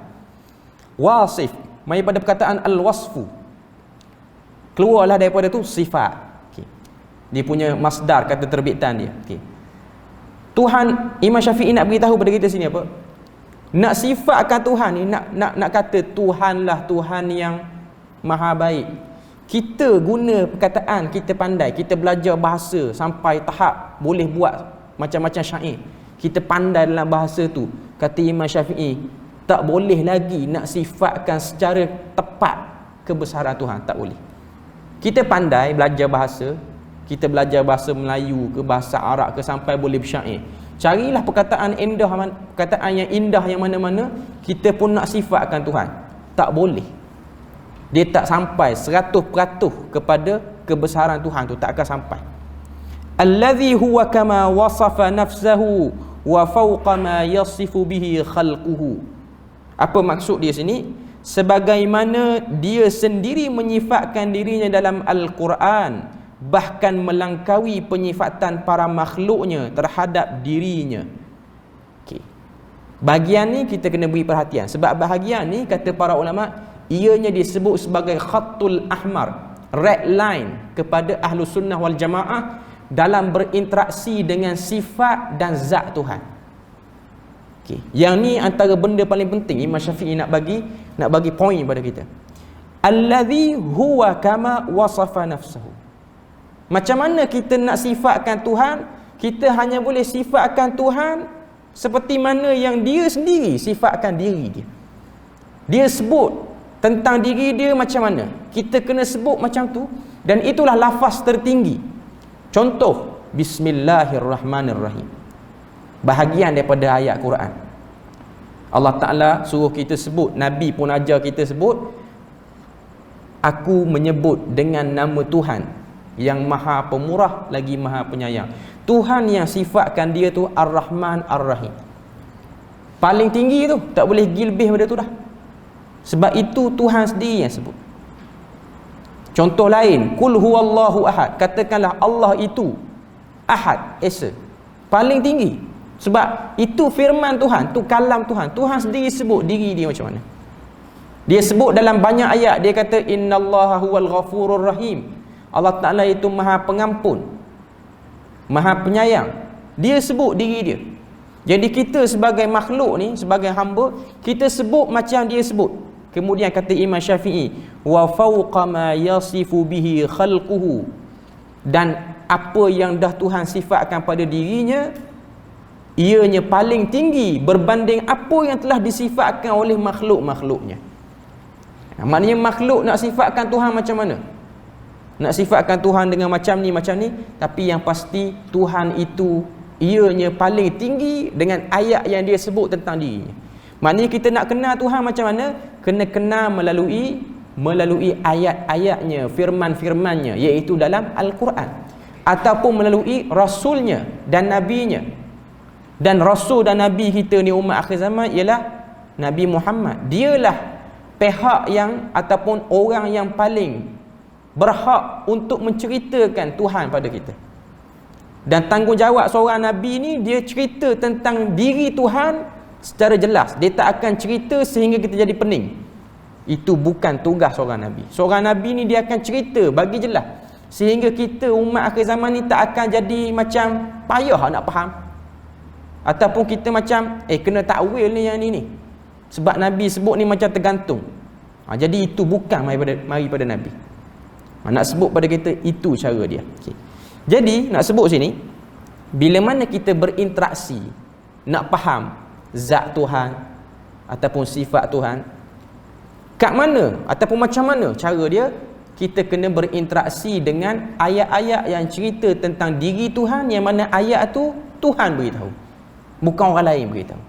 Wasif mai pada perkataan al-wasfu, keluarlah daripada tu sifat. Okay. Dia punya masdar, kata terbitan dia. Okay. Tuhan, Imam Syafi'i nak beritahu pada kita sini apa? Nak sifatkan Tuhan ni, nak kata Tuhanlah Tuhan yang maha baik. Kita guna perkataan, kita pandai, kita belajar bahasa sampai tahap boleh buat macam-macam syair. Kita pandai dalam bahasa tu. Kata Imam Syafi'i, tak boleh lagi nak sifatkan secara tepat kebesaran Tuhan, tak boleh. Kita pandai belajar bahasa, kita belajar bahasa Melayu ke bahasa Arab ke sampai boleh bersyair. Carilah perkataan indah, perkataan yang indah yang mana-mana, kita pun nak sifatkan Tuhan. Tak boleh. Dia tak sampai 100% kepada kebesaran Tuhan tu, tak akan sampai. Allazi huwa kama wasafa nafsahu wa fawqa ma yasifu bihi khalquhu. Apa maksud dia sini? Sebagaimana dia sendiri menyifatkan dirinya dalam Al-Quran, bahkan melangkaui penyifatan para makhluknya terhadap dirinya. Okay. Bahagian ni kita kena beri perhatian, sebab bahagian ni kata para ulama, ianya disebut sebagai khatul ahmar, red line kepada ahlu sunnah wal jamaah dalam berinteraksi dengan sifat dan zat Tuhan. Okay. Yang ni antara benda paling penting Imam Syafi'i nak bagi poin pada kita. Allazi huwa kama wasafa nafsahu. Macam mana kita nak sifatkan Tuhan? Kita hanya boleh sifatkan Tuhan seperti mana yang dia sendiri sifatkan diri dia. Dia sebut tentang diri dia macam mana, kita kena sebut macam tu. Dan itulah lafaz tertinggi. Contoh, Bismillahirrahmanirrahim, bahagian daripada ayat Quran. Allah Ta'ala suruh kita sebut, Nabi pun ajar kita sebut, aku menyebut dengan nama Tuhan yang maha pemurah lagi maha penyayang. Tuhan yang sifatkan dia tu Ar-Rahman Ar-Rahim. Paling tinggi tu, tak boleh pergi lebih daripada tu dah. Sebab itu Tuhan sendiri yang sebut. Contoh lain, Qul huwallahu ahad. Katakanlah Allah itu Ahad, Esa. Paling tinggi. Sebab itu firman Tuhan, tu kalam Tuhan. Tuhan sendiri sebut diri dia macam mana. Dia sebut dalam banyak ayat, dia kata innallaha huwal ghafurur rahim. Allah Ta'ala itu maha pengampun, maha penyayang. Dia sebut diri dia. Jadi kita sebagai makhluk ni, sebagai hamba, kita sebut macam dia sebut. Kemudian kata Imam Syafi'i, wa fawqa ma yasifu bihi khalquhu, dan apa yang dah Tuhan sifatkan pada dirinya, ianya paling tinggi berbanding apa yang telah disifatkan oleh makhluk-makhluknya. Maknanya makhluk nak sifatkan Tuhan macam mana? Nak sifatkan Tuhan dengan macam ni, tapi yang pasti Tuhan itu ianya paling tinggi dengan ayat yang dia sebut tentang dirinya. Maknanya kita nak kenal Tuhan macam mana? Kena kenal melalui ayat-ayatnya, firman-firmannya, iaitu dalam Al-Quran, ataupun melalui Rasulnya dan Nabinya. Dan Rasul dan Nabi kita ni umat akhir zaman ialah Nabi Muhammad. Dialah pihak yang ataupun orang yang paling berhak untuk menceritakan Tuhan pada kita. Dan tanggungjawab seorang Nabi ni, dia cerita tentang diri Tuhan secara jelas. Dia tak akan cerita sehingga kita jadi pening. Itu bukan tugas seorang Nabi. Seorang Nabi ni dia akan cerita bagi jelas, sehingga kita umat akhir zaman ni tak akan jadi macam payah nak faham, ataupun kita macam kena takwil ni yang ni. Sebab Nabi sebut ni macam tergantung. Jadi itu bukan mari pada Nabi. Nak sebut pada kita, itu cara dia. Okay. Jadi nak sebut sini, bila mana kita berinteraksi nak faham zat Tuhan ataupun sifat Tuhan, kat mana ataupun macam mana cara dia, kita kena berinteraksi dengan ayat-ayat yang cerita tentang diri Tuhan, yang mana ayat tu Tuhan beritahu, bukan orang lain beritahu.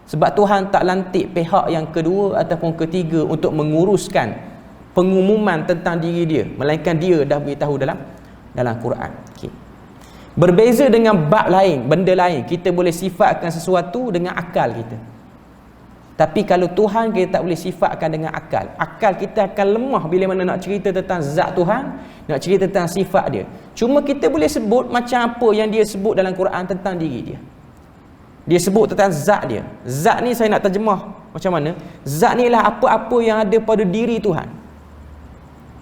Sebab Tuhan tak lantik pihak yang kedua ataupun ketiga untuk menguruskan pengumuman tentang diri dia, melainkan dia dah beritahu dalam Quran. Okay. Berbeza dengan bab lain, benda lain, kita boleh sifatkan sesuatu dengan akal kita. Tapi kalau Tuhan kita tak boleh sifatkan dengan akal. Akal kita akan lemah bila mana nak cerita tentang zat Tuhan, nak cerita tentang sifat dia. Cuma kita boleh sebut macam apa yang dia sebut dalam Quran tentang diri dia. Dia sebut tentang zat dia. Zat ni saya nak terjemah macam mana? Zat ni lah apa-apa yang ada pada diri Tuhan.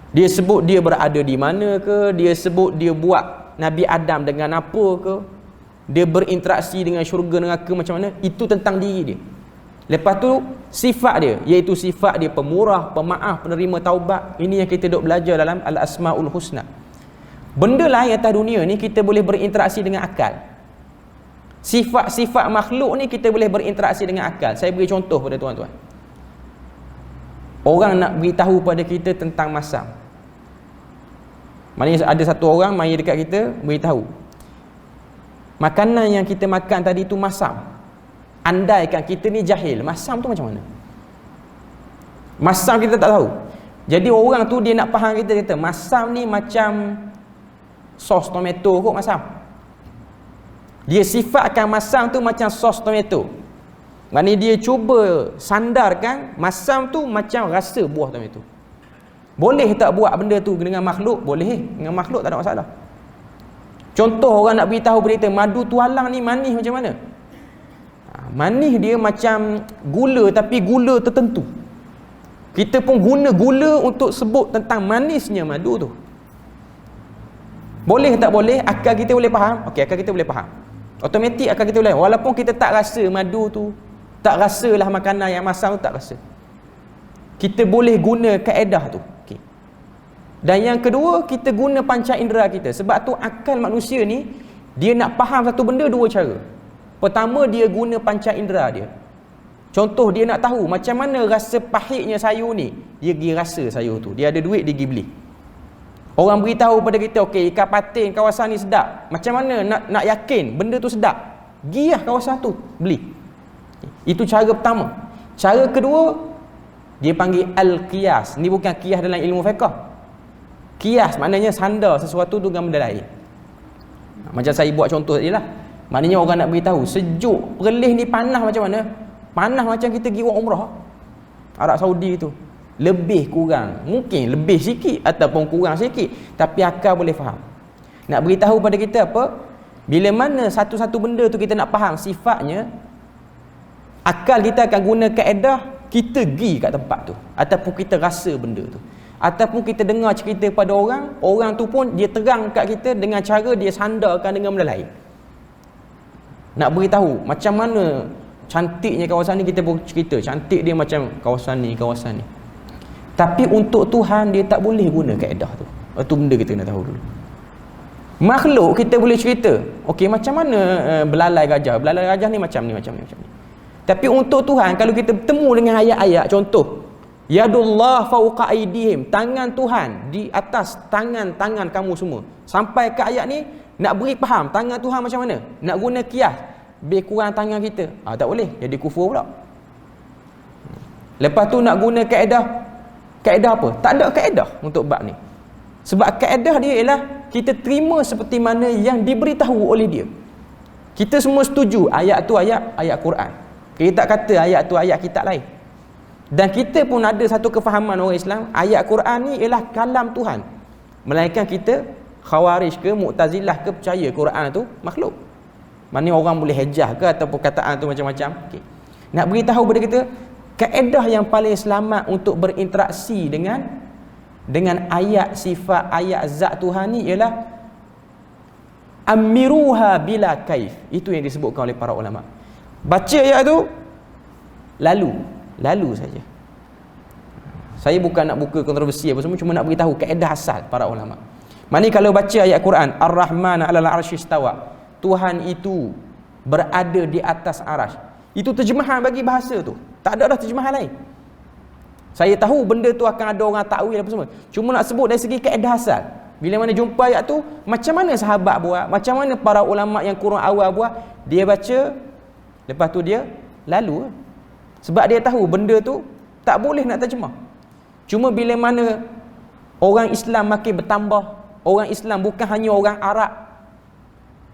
Dia sebut dia berada di mana ke, dia sebut dia buat Nabi Adam dengan apa ke, dia berinteraksi dengan syurga neraka macam mana, itu tentang diri dia. Lepas tu sifat dia, iaitu sifat dia pemurah, pemaaf, penerima taubat. Ini yang kita duk belajar dalam Al-Asmaul Husna. Benda lain atas dunia ni kita boleh berinteraksi dengan akal. Sifat-sifat makhluk ni kita boleh berinteraksi dengan akal. Saya beri contoh pada tuan-tuan. Orang nak beritahu pada kita tentang masam. Maknanya ada satu orang mari dekat kita beritahu, makanan yang kita makan tadi tu masam. Andaikan kita ni jahil, masam tu macam mana? Masam kita tak tahu. Jadi orang tu dia nak faham kita, kata masam ni macam sos tomato kot masam. Dia sifatkan masam tu macam sos tomato. Maknanya dia cuba sandarkan masam tu macam rasa buah tomato. Boleh tak buat benda tu dengan makhluk? Boleh. Dengan makhluk tak ada masalah. Contoh orang nak beritahu berita madu tualang ni manis macam mana? Manis dia macam gula, tapi gula tertentu. Kita pun guna gula untuk sebut tentang manisnya madu tu. Boleh tak boleh? Akal kita boleh faham? Okey, akal kita boleh faham. Automatik akal kita boleh. Walaupun kita tak rasa madu tu, tak rasalah makanan yang masam tu, tak rasa. Kita boleh guna kaedah tu. Okey. Dan yang kedua, kita guna panca indera kita. Sebab tu akal manusia ni, dia nak faham satu benda dua cara. Pertama, dia guna panca indera dia. Contoh, dia nak tahu macam mana rasa pahitnya sayur ni. Dia pergi rasa sayur tu. Dia ada duit, dia pergi beli. Orang beritahu pada kita, okey, ikan patin kawasan ni sedap. Macam mana nak yakin benda tu sedap? Pergi lah kawasan tu, beli. Itu cara pertama. Cara kedua, dia panggil al-qiyas. Ni bukan qiyas dalam ilmu fiqh. Qiyas maknanya sandar sesuatu tu dengan benda lain. Macam saya buat contoh tadi lah. Maknanya orang nak beritahu sejuk perlih ni panas macam mana? Panas macam kita pergi buat umrah Arab Saudi tu. Lebih kurang, mungkin lebih sikit ataupun kurang sikit, tapi akal boleh faham. Nak beritahu pada kita apa? Bila mana satu-satu benda tu kita nak faham sifatnya, akal kita akan guna kaedah kita pergi kat tempat tu, ataupun kita rasa benda tu, ataupun kita dengar cerita pada orang, orang tu pun dia terang kat kita dengan cara dia sandarkan dengan benda lain. Nak beritahu macam mana cantiknya kawasan ni, kita pun cerita cantik dia macam kawasan ni. Tapi untuk Tuhan dia tak boleh guna kaedah tu. Itu benda kita kena tahu dulu. Makhluk kita boleh cerita, okey, macam mana belalai gajah ni macam ni. Tapi untuk Tuhan, kalau kita bertemu dengan ayat-ayat, contoh yadullah fauqa aidihim, tangan Tuhan di atas tangan-tangan kamu semua. Sampai ke ayat ni nak beri faham tangan Tuhan macam mana, nak guna qiyas, lebih kurang tangan kita. Tak boleh, jadi kufur pula. Lepas tu nak guna kaedah apa? Tak ada kaedah untuk bab ni. Sebab kaedah dia ialah kita terima seperti mana yang diberitahu oleh dia. Kita semua setuju ayat tu ayat Quran. Kita tak kata ayat tu ayat kitab lain. Dan kita pun ada satu kefahaman orang Islam, ayat Quran ni ialah kalam Tuhan. Melainkan kita Khawarij ke Mu'tazilah ke percaya Quran tu makhluk. Mana orang boleh hejah ke ataupun kataan tu macam-macam. Okay. Nak beritahu kepada kita kaedah yang paling selamat untuk berinteraksi dengan ayat sifat, ayat zat Tuhan ni ialah amiruha bila kaif. Itu yang disebutkan oleh para ulama. Baca ayat tu lalu saja. Saya bukan nak buka kontroversi apa semua, cuma nak beritahu kaedah asal para ulama. Maknanya kalau baca ayat Quran, Ar-Rahman 'alal 'arsy istawa, Tuhan itu berada di atas arasy. Itu terjemahan bagi bahasa tu. Tak ada dah terjemahan lain. Saya tahu benda tu akan ada orang takwil apa semua. Cuma nak sebut dari segi kaedah asal. Bila mana jumpa ayat tu, macam mana sahabat buat, macam mana para ulama yang kurang awal buat, dia baca, lepas tu dia lalu. Sebab dia tahu benda tu tak boleh nak terjemah. Cuma bila mana orang Islam makin bertambah, orang Islam bukan hanya orang Arab.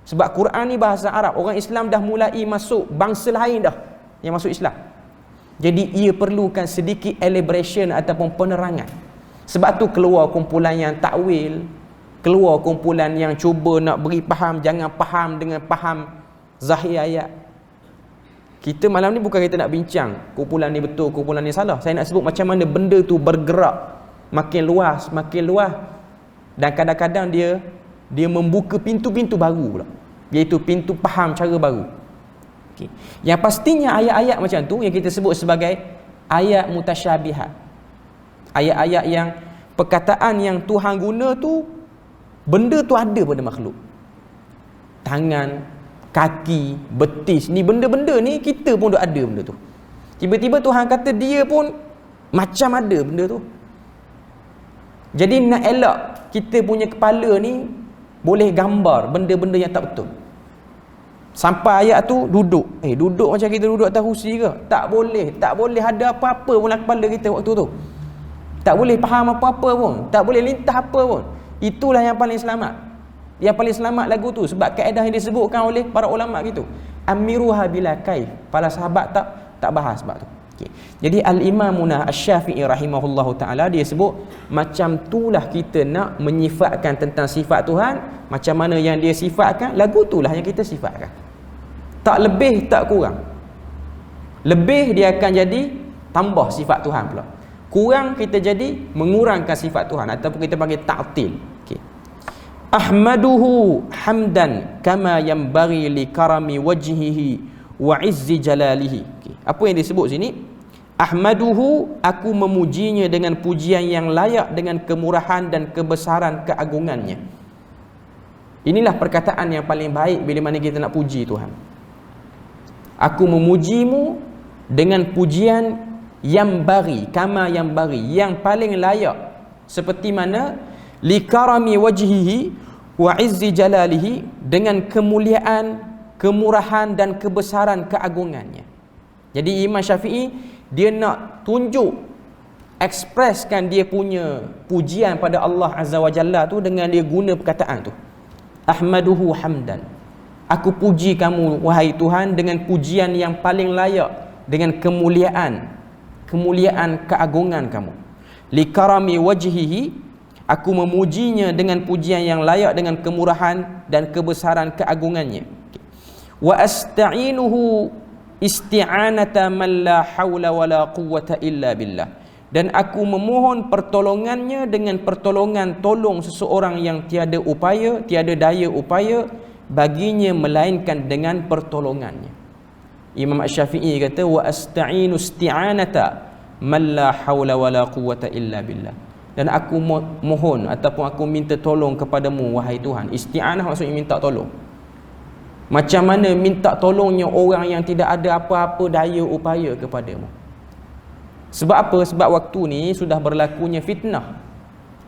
Sebab Quran ni bahasa Arab, orang Islam dah mulai masuk bangsa lain dah yang masuk Islam. Jadi ia perlukan sedikit elaboration ataupun penerangan. Sebab tu keluar kumpulan yang takwil, keluar kumpulan yang cuba nak beri faham, jangan faham dengan faham zahir ayat. Kita malam ni bukan kita nak bincang kumpulan ni betul, kumpulan ni salah. Saya nak sebut macam mana benda tu bergerak makin luas, dan kadang-kadang dia membuka pintu-pintu baru pula, iaitu pintu faham cara baru. Okay. Yang pastinya ayat-ayat macam tu yang kita sebut sebagai ayat mutasyabihat. Ayat-ayat yang perkataan yang Tuhan guna tu, benda tu ada pada makhluk. Tangan, kaki, betis, ni benda-benda ni kita pun dah ada benda tu. Tiba-tiba Tuhan kata dia pun macam ada benda tu. Jadi nak elak kita punya kepala ni boleh gambar benda-benda yang tak betul. Sampai ayat tu duduk. Duduk macam kita duduk atas kursi ke? Tak boleh. Tak boleh ada apa-apa pun dalam kepala kita waktu tu. Tak boleh faham apa-apa pun. Tak boleh lintah apa pun. Itulah yang paling selamat. Yang paling selamat lagu tu. Sebab kaedah yang disebutkan oleh para ulama gitu. Amiruha bila kaif. Para sahabat tak bahas sebab tu. Okay. Jadi Al-Imamuna Asy-Syafi'i rahimahullahu ta'ala dia sebut macam itulah kita nak menyifatkan tentang sifat Tuhan. Macam mana yang dia sifatkan, lagu itulah yang kita sifatkan. Tak lebih tak kurang. Lebih dia akan jadi tambah sifat Tuhan pula. Kurang kita jadi mengurangkan sifat Tuhan ataupun kita panggil ta'til. Okay. Ahmaduhu hamdan kama yanbaghi li karami wajhihi wa izzi jalalihi. Okay. Apa yang disebut sini? Ahmaduhu, aku memujinya dengan pujian yang layak dengan kemurahan dan kebesaran keagungannya. Inilah perkataan yang paling baik bila mana kita nak puji Tuhan. Aku memujimu dengan pujian yang bari, kama yang bari, yang paling layak, seperti mana likarami wajhihi wa izzi jalalihi, dengan kemuliaan, kemurahan dan kebesaran keagungannya. Jadi Imam Syafi'i dia nak tunjuk, ekspreskan dia punya pujian pada Allah Azza wa Jalla tu dengan dia guna perkataan tu. Ahmaduhu hamdan, aku puji kamu wahai Tuhan dengan pujian yang paling layak, dengan kemuliaan keagungan kamu. Likarami wajhihi, aku memujinya dengan pujian yang layak dengan kemurahan dan kebesaran keagungannya. Wa asta'inuhu isti'anata man la hawla wa la quwwata illa billah, dan aku memohon pertolongannya dengan pertolongan tolong seseorang yang tiada upaya, tiada daya upaya baginya melainkan dengan pertolongannya. Imam Asy-Syafi'i kata wa asta'inu isti'anata man la hawla wa la quwwata illa billah, dan aku mohon ataupun aku minta tolong kepadamu wahai Tuhan. Isti'anah maksudnya minta tolong. Macam mana minta tolongnya orang yang tidak ada apa-apa daya upaya kepadamu. Sebab apa? Sebab waktu ni sudah berlakunya fitnah.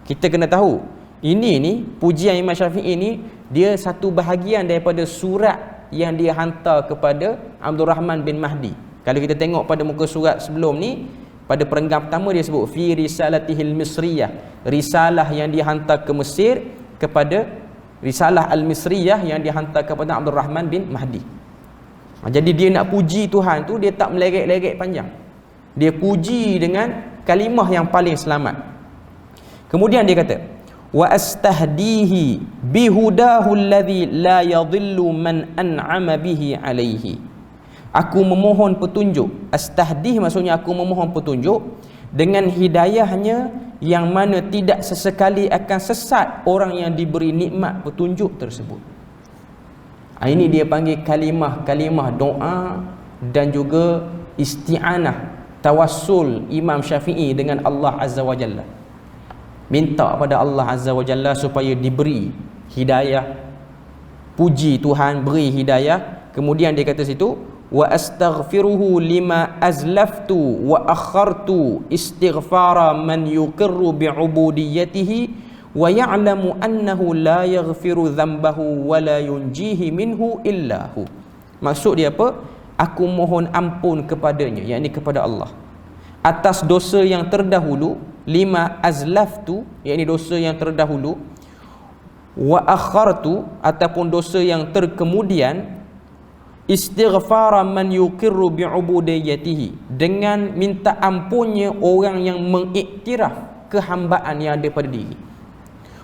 Kita kena tahu, ini ni pujian Imam Syafi'i ni dia satu bahagian daripada surat yang dia hantar kepada Abdul Rahman bin Mahdi. Kalau kita tengok pada muka surat sebelum ni, pada perenggan pertama dia sebut fi risalatihil misriyah, risalah yang dihantar ke Mesir, kepada risalah al-misriyah yang dihantar kepada Abdul Rahman bin Mahdi. Jadi dia nak puji Tuhan tu, dia tak melerek-lerek panjang. Dia puji dengan kalimah yang paling selamat. Kemudian dia kata, wa astahdihi bihudahu alladhi la yadhillu man an'ama bihi alaihi. Aku memohon petunjuk. Astahdih maksudnya aku memohon petunjuk dengan hidayahnya yang mana tidak sesekali akan sesat orang yang diberi nikmat petunjuk tersebut. Ini dia panggil kalimah doa dan juga isti'anah, tawassul Imam Syafi'i dengan Allah Azza wa Jalla. Minta pada Allah Azza wa Jalla supaya diberi hidayah. Puji Tuhan, beri hidayah. Kemudian dia kata situ, wa astaghfiruhu lima azlaftu wa akhartu istighfara man yuqirru bi'ubudiyyatihi wa ya'lamu annahu la yaghfiru dhanbahu wa la yunjihi minhu illahu. Maksud dia apa? Aku mohon ampun kepadanya, yakni kepada Allah, atas dosa yang terdahulu, lima azlaftu, yakni dosa yang terdahulu, wa akhartu ataupun dosa yang terkemudian, istighfara man yuqirru bi'ubudiyyatihi, dengan minta ampunnya orang yang mengiktiraf kehambaan yang ada pada diri.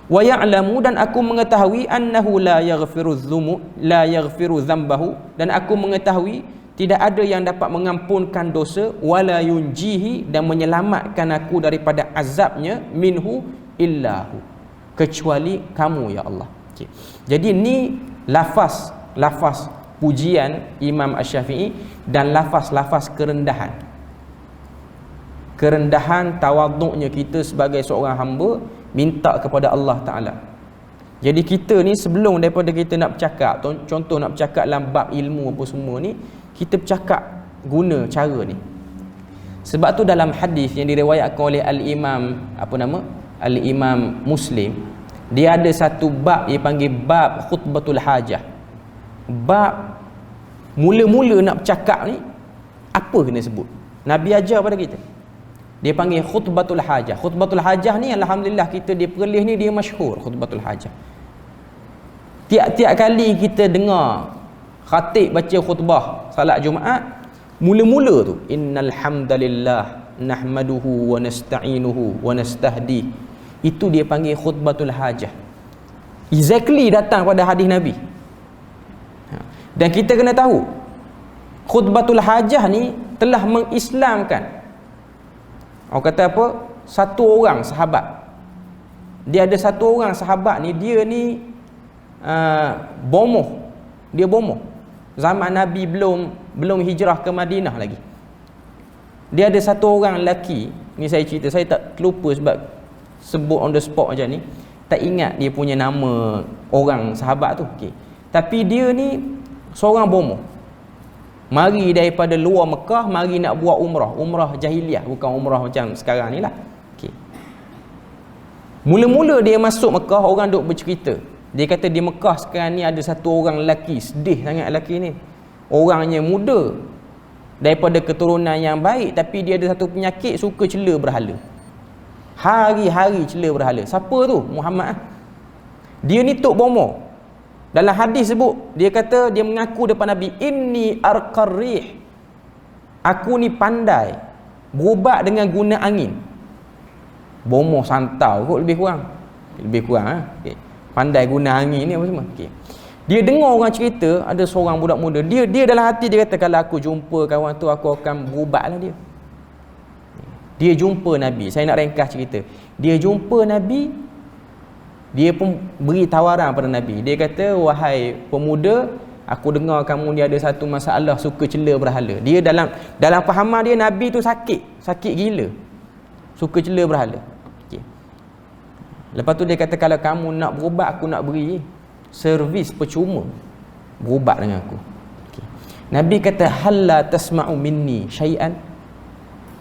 Wa ya'lamu, dan aku mengetahui, annahu la yaghfiru dhanbahu, dan aku mengetahui tidak ada yang dapat mengampunkan dosa, wala yunjihi, dan menyelamatkan aku daripada azabnya, minhu illahu, kecuali kamu ya Allah. Okay. Jadi ni lafaz pujian Imam Asy-Syafi'i dan lafaz-lafaz kerendahan. Kerendahan tawaduknya kita sebagai seorang hamba minta kepada Allah Ta'ala. Jadi kita ni sebelum daripada kita nak bercakap, contoh nak bercakap dalam bab ilmu apa semua ni, kita bercakap guna cara ni. Sebab tu dalam hadis yang diriwayatkan oleh Al-Imam Muslim, dia ada satu bab dia panggil bab khutbatul hajah. Bab mula-mula nak bercakap ni apa kena sebut. Nabi ajar pada kita. Dia panggil khutbatul hajah. Khutbatul hajah ni alhamdulillah kita di Perlis ni dia masyhur khutbatul hajah. Tiap-tiap kali kita dengar khatib baca khutbah salat Jumaat, mula-mula tu innal hamdalillah nahmaduhu wa nasta'inuhu wa nastahdi. Itu dia panggil khutbatul hajah. Exactly datang pada hadis Nabi. Dan kita kena tahu khutbatul hajah ni telah mengislamkan, orang kata apa, satu orang sahabat. Dia ada satu orang sahabat ni, dia ni bomoh. Dia bomoh. Zaman Nabi belum hijrah ke Madinah lagi. Dia ada satu orang lelaki, ni saya cerita, saya tak terlupa sebab sebut on the spot macam ni, tak ingat dia punya nama orang sahabat tu. Okay. Tapi dia ni seorang bomoh. Mari daripada luar Mekah, mari nak buat umrah jahiliah, bukan umrah macam sekarang ni lah. Okay. Mula-mula dia masuk Mekah, orang duk bercerita. Dia kata di Mekah sekarang ni ada satu orang lelaki, sedih sangat lelaki ni. Orangnya muda, daripada keturunan yang baik, tapi dia ada satu penyakit, suka cela berhala. Hari-hari cela berhala. Siapa tu? Muhammad. Dia ni tok bomoh. Dalam hadis sebut, dia kata, dia mengaku depan Nabi, inni arqarrih, aku ni pandai berubat dengan guna angin. Bomoh santau kot lebih kurang okay. Pandai guna angin ni apa semua. Okay. Dia dengar orang cerita ada seorang budak muda, dia dalam hati dia kata, kalau aku jumpa kawan tu aku akan berubatlah dia. Dia jumpa Nabi. Saya nak ringkas cerita. Dia jumpa Nabi, dia pun beri tawaran pada Nabi. Dia kata, wahai pemuda, aku dengar kamu ni ada satu masalah, suka cela berhala. Dia dalam fahaman dia, Nabi tu sakit gila, suka cela berhala. Okay. Lepas tu dia kata, kalau kamu nak berubat, aku nak beri servis percuma berubat dengan aku. Okay. Nabi kata, halla tasma'u minni syai'an,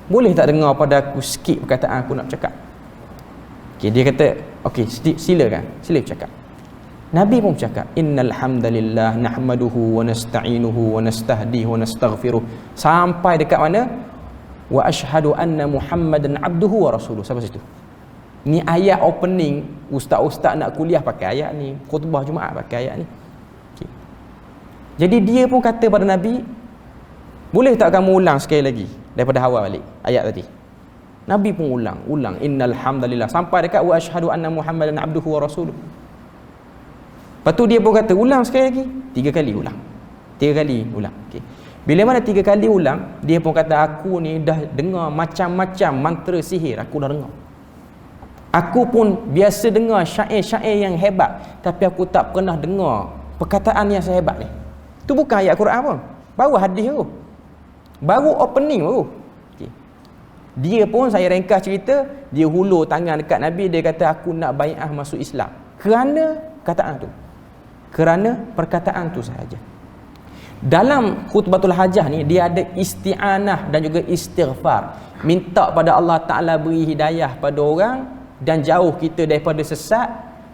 boleh tak dengar pada aku sikit perkataan aku nak bercakap? Okay, dia kata, okey, silakan bercakap. Nabi pun bercakap, innal hamdalillah nahmaduhu wa nasta'inuhu wa nastahdihi wa nastaghfiruh, sampai dekat mana? Wa ashhadu anna Muhammadan abduhu wa rasuluh. Sampai situ. Ni ayat opening, ustaz-ustaz nak kuliah pakai ayat ni, khutbah Jumaat pakai ayat ni. Okay. Jadi dia pun kata pada Nabi, boleh tak kamu ulang sekali lagi daripada awal balik ayat tadi? Nabi pun ulang, innal hamdalillah, sampai dekat wa asyhadu anna Muhammadan abduhu wa rasuluh. Lepas tu dia pun kata, ulang sekali lagi, 3 kali ulang. Okay. Bila mana 3 kali ulang, dia pun kata, aku ni dah dengar macam-macam mantra sihir, aku dah dengar. Aku pun biasa dengar syair-syair yang hebat, tapi aku tak pernah dengar perkataan yang sehebat ni. Tu bukan ayat Quran pun, baru hadis tu, baru opening baru. Okay. Dia pun, saya ringkas cerita, dia hulur tangan dekat Nabi, dia kata, aku nak bai'ah masuk Islam kerana perkataan tu sahaja. Dalam khutbatul hajah ni, dia ada isti'anah dan juga istighfar, minta pada Allah Ta'ala beri hidayah pada orang dan jauh kita daripada sesat,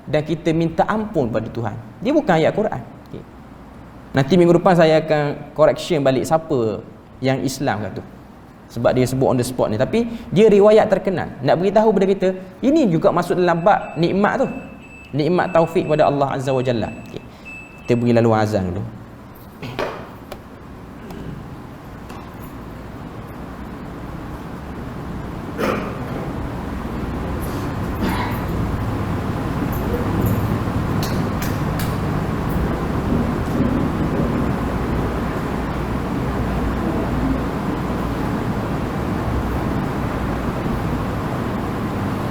dan kita minta ampun pada Tuhan. Dia bukan ayat Quran. Okay. Nanti minggu depan saya akan correction balik siapa yang Islam kat tu, sebab dia sebut on the spot ni, tapi dia riwayat terkenal. Nak beritahu pada kita, ini juga masuk dalam bab nikmat tu, nikmat taufik pada Allah Azza wa Jalla. Okay. Kita beri lalu azan dulu.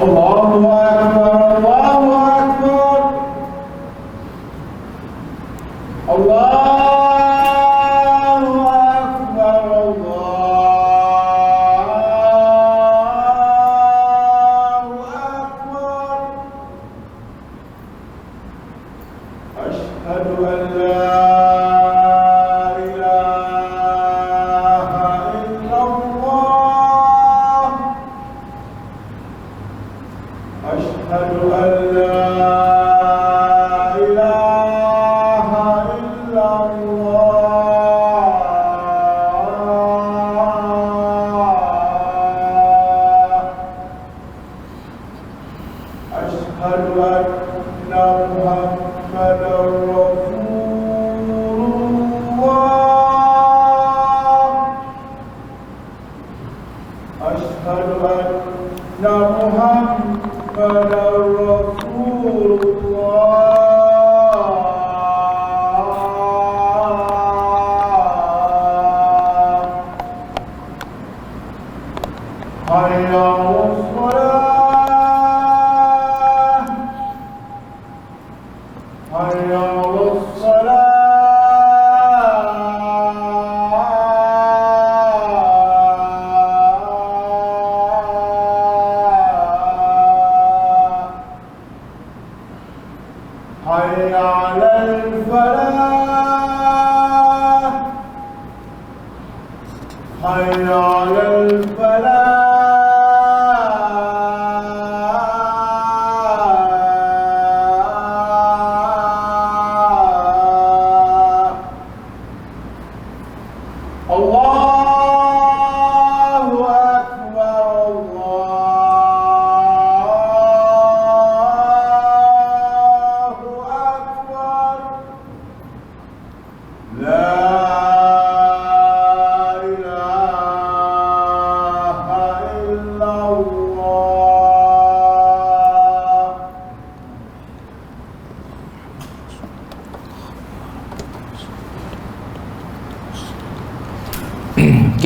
Allahu Akbar, Allahu Akbar, Allah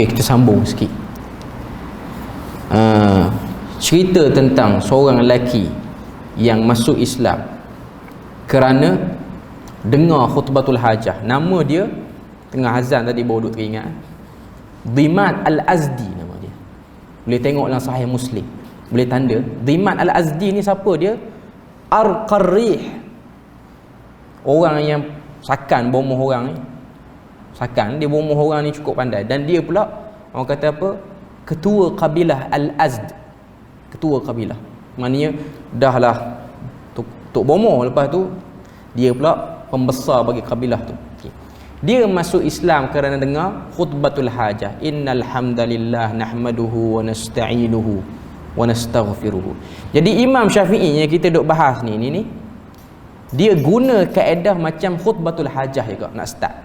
Okey, kita sambung sikit. Cerita tentang seorang lelaki yang masuk Islam kerana dengar khutbatul hajah. Nama dia tengah azan tadi baru duk teringat. Dhimat Al-Azdi nama dia. Boleh tengok dalam Sahih Muslim. Boleh tanda. Dhimat Al-Azdi ni siapa dia? Ar-Qarrih. Orang yang sakan bomoh orang ni. Sakan dia bomoh orang ni cukup pandai, dan dia pula orang kata apa, ketua kabilah Al-Azd, ketua kabilah, maknanya dah lah tok bomoh, lepas tu dia pula pembesar bagi kabilah tu. Okay. Dia masuk Islam kerana dengar khutbatul hajah, innal hamdalillah nahmaduhu wa nasta'inuhu wa nastaghfiruhu. Jadi Imam Syafi'i yang kita duk bahas ni dia guna kaedah macam khutbatul hajah juga nak start.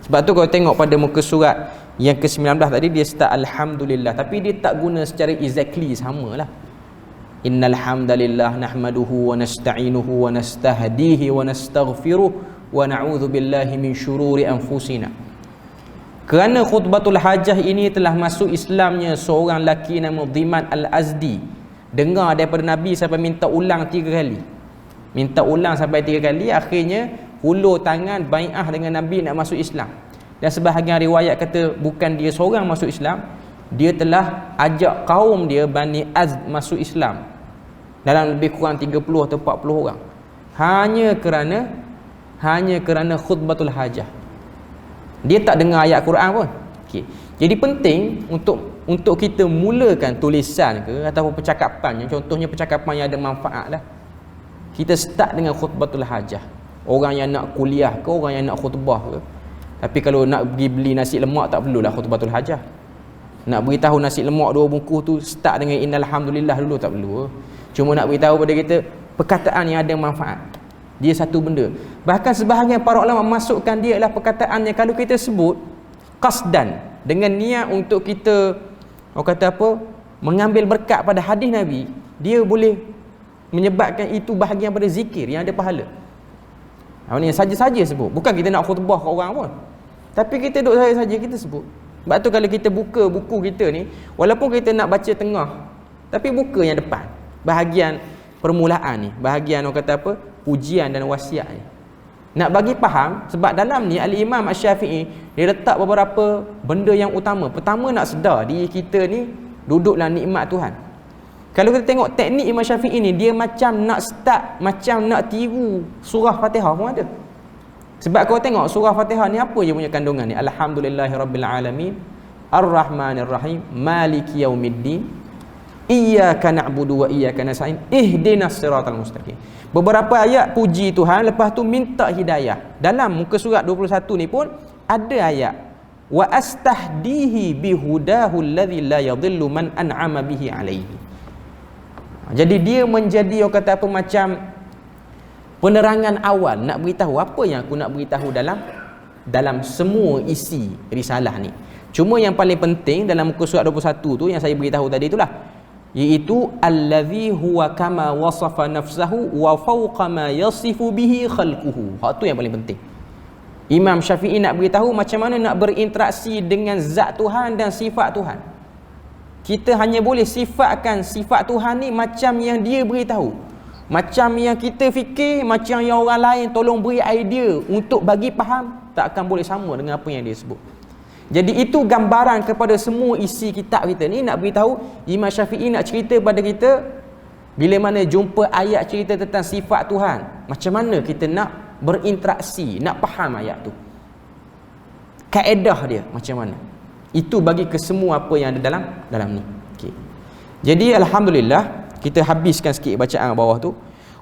Sebab tu kalau tengok pada muka surat yang ke-19 tadi, dia start alhamdulillah, tapi dia tak guna secara exactly samalah. Innal hamdalillah nahmaduhu wa nasta'inuhu wa nastahdihi wa nastaghfiruh wa na'udzu billahi min syururi anfusina. Kerana khutbatul hajah ini telah masuk Islamnya seorang lelaki nama Dhimat Al-Azdi, dengar daripada Nabi sampai minta ulang 3 kali. Minta ulang sampai 3 kali, akhirnya hulur tangan bai'ah dengan Nabi nak masuk Islam. Dan sebahagian riwayat kata bukan dia seorang masuk Islam, dia telah ajak kaum dia Bani Azd masuk Islam dalam lebih kurang 30 atau 40 orang, hanya kerana khutbatul hajah. Dia tak dengar ayat Quran pun. Okay. Jadi penting untuk kita mulakan tulisan ke ataupun percakapan, yang contohnya percakapan yang ada manfaat lah, kita start dengan khutbatul hajah. Orang yang nak kuliah ke, orang yang nak khutbah ke. Tapi kalau nak pergi beli nasi lemak, tak perlulah khutbatul hajah. Nak beritahu nasi lemak 2 bungkus tu, start dengan innal hamdulillah dulu, tak perlu. Cuma nak beritahu pada kita perkataan yang ada manfaat. Dia satu benda. Bahkan sebahagian para ulama masukkan dia adalah perkataan yang kalau kita sebut qasdan, dengan niat untuk kita, orang kata apa, mengambil berkat pada hadis Nabi, dia boleh menyebabkan itu bahagian pada zikir yang ada pahala. Ini saja-saja sebut. Bukan kita nak khutbah kat orang pun, tapi kita duduk saja-saja kita sebut. Sebab tu kalau kita buka buku kita ni, walaupun kita nak baca tengah, tapi buka yang depan, bahagian permulaan ni, bahagian orang kata apa, pujian dan wasiat ni. Nak bagi faham, sebab dalam ni Al-Imam Asy-Syafi'i dia letak beberapa benda yang utama. Pertama, nak sedar diri kita ni duduk dalam nikmat Tuhan. Kalau kita tengok teknik Imam Syafi'i ni, dia macam nak start, macam nak tiru surah Fatihah pun ada. Sebab kau tengok surah Fatihah ni apa je punya kandungan ni? Alhamdulillahirabbil alamin, Ar-Rahmanir-Rahim, Maliki Yaumiddin, Iyyaka na'budu wa iyyaka nasta'in, Ihdinas siratal mustaqim. Beberapa ayat puji Tuhan, lepas tu minta hidayah. Dalam muka surat 21 ni pun ada ayat wa astahdihi bihudahu alladhi la yadhillu man an'ama bihi alaihi. Jadi dia menjadi orang kata apa, macam penerangan awal nak beritahu apa yang aku nak beritahu dalam semua isi risalah ni. Cuma yang paling penting dalam muka surat 21 tu yang saya beritahu tadi itulah, iaitu allazi huwa kama wasafa nafsahu wa fawqa ma yasifu bihi khalquhu. Hak tu yang paling penting. Imam Syafi'i nak beritahu macam mana nak berinteraksi dengan zat Tuhan dan sifat Tuhan. Kita hanya boleh sifatkan sifat Tuhan ni macam yang dia beritahu. Macam yang kita fikir, macam yang orang lain tolong beri idea untuk bagi faham, tak akan boleh sama dengan apa yang dia sebut. Jadi itu gambaran kepada semua isi kitab kita ni, nak beritahu Imam Syafi'i nak cerita pada kita bila mana jumpa ayat cerita tentang sifat Tuhan, macam mana kita nak berinteraksi, nak faham ayat tu, kaedah dia macam mana. Itu bagi kesemua apa yang ada dalam ni. Okay. Jadi alhamdulillah kita habiskan sikit bacaan bawah tu.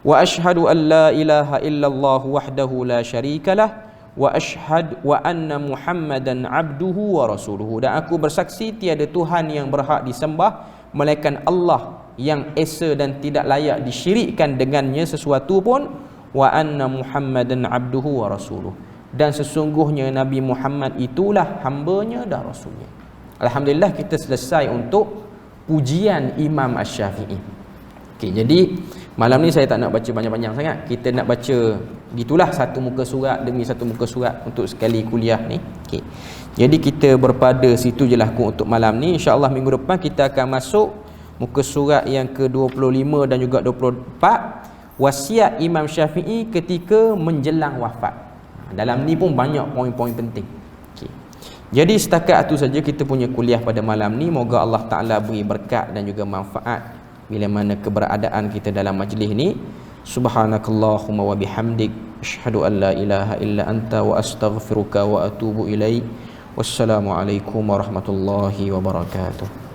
Wa asyhadu an la ilaha illallah wahdahu la syarikalah wa asyhadu wa anna Muhammadan abduhu wa rasuluhu. Dan aku bersaksi tiada Tuhan yang berhak disembah melainkan Allah yang esa dan tidak layak disyirikkan dengannya sesuatu pun, wa anna Muhammadan abduhu wa rasuluhu. Dan sesungguhnya Nabi Muhammad itulah hambanya dan rasulnya. Alhamdulillah kita selesai untuk pujian Imam Asy-Syafi'i. Okey, jadi malam ni saya tak nak baca banyak-banyak sangat. Kita nak baca gitulah satu muka surat demi satu muka surat untuk sekali kuliah ni. Okey. Jadi kita berpada situ je lah untuk malam ni. InsyaAllah minggu depan kita akan masuk muka surat yang ke-25 dan juga 24, wasiat Imam Syafi'i ketika menjelang wafat. Dalam ni pun banyak poin-poin penting. Okay. Jadi setakat itu saja kita punya kuliah pada malam ni. Moga Allah Ta'ala beri berkat dan juga manfaat bila mana keberadaan kita dalam majlis ni. Subhanakallahumma wa bihamdik, asyhadu an la ilaha illa anta wa astaghfiruka wa atubu ilaik. Wassalamualaikum warahmatullahi wabarakatuh.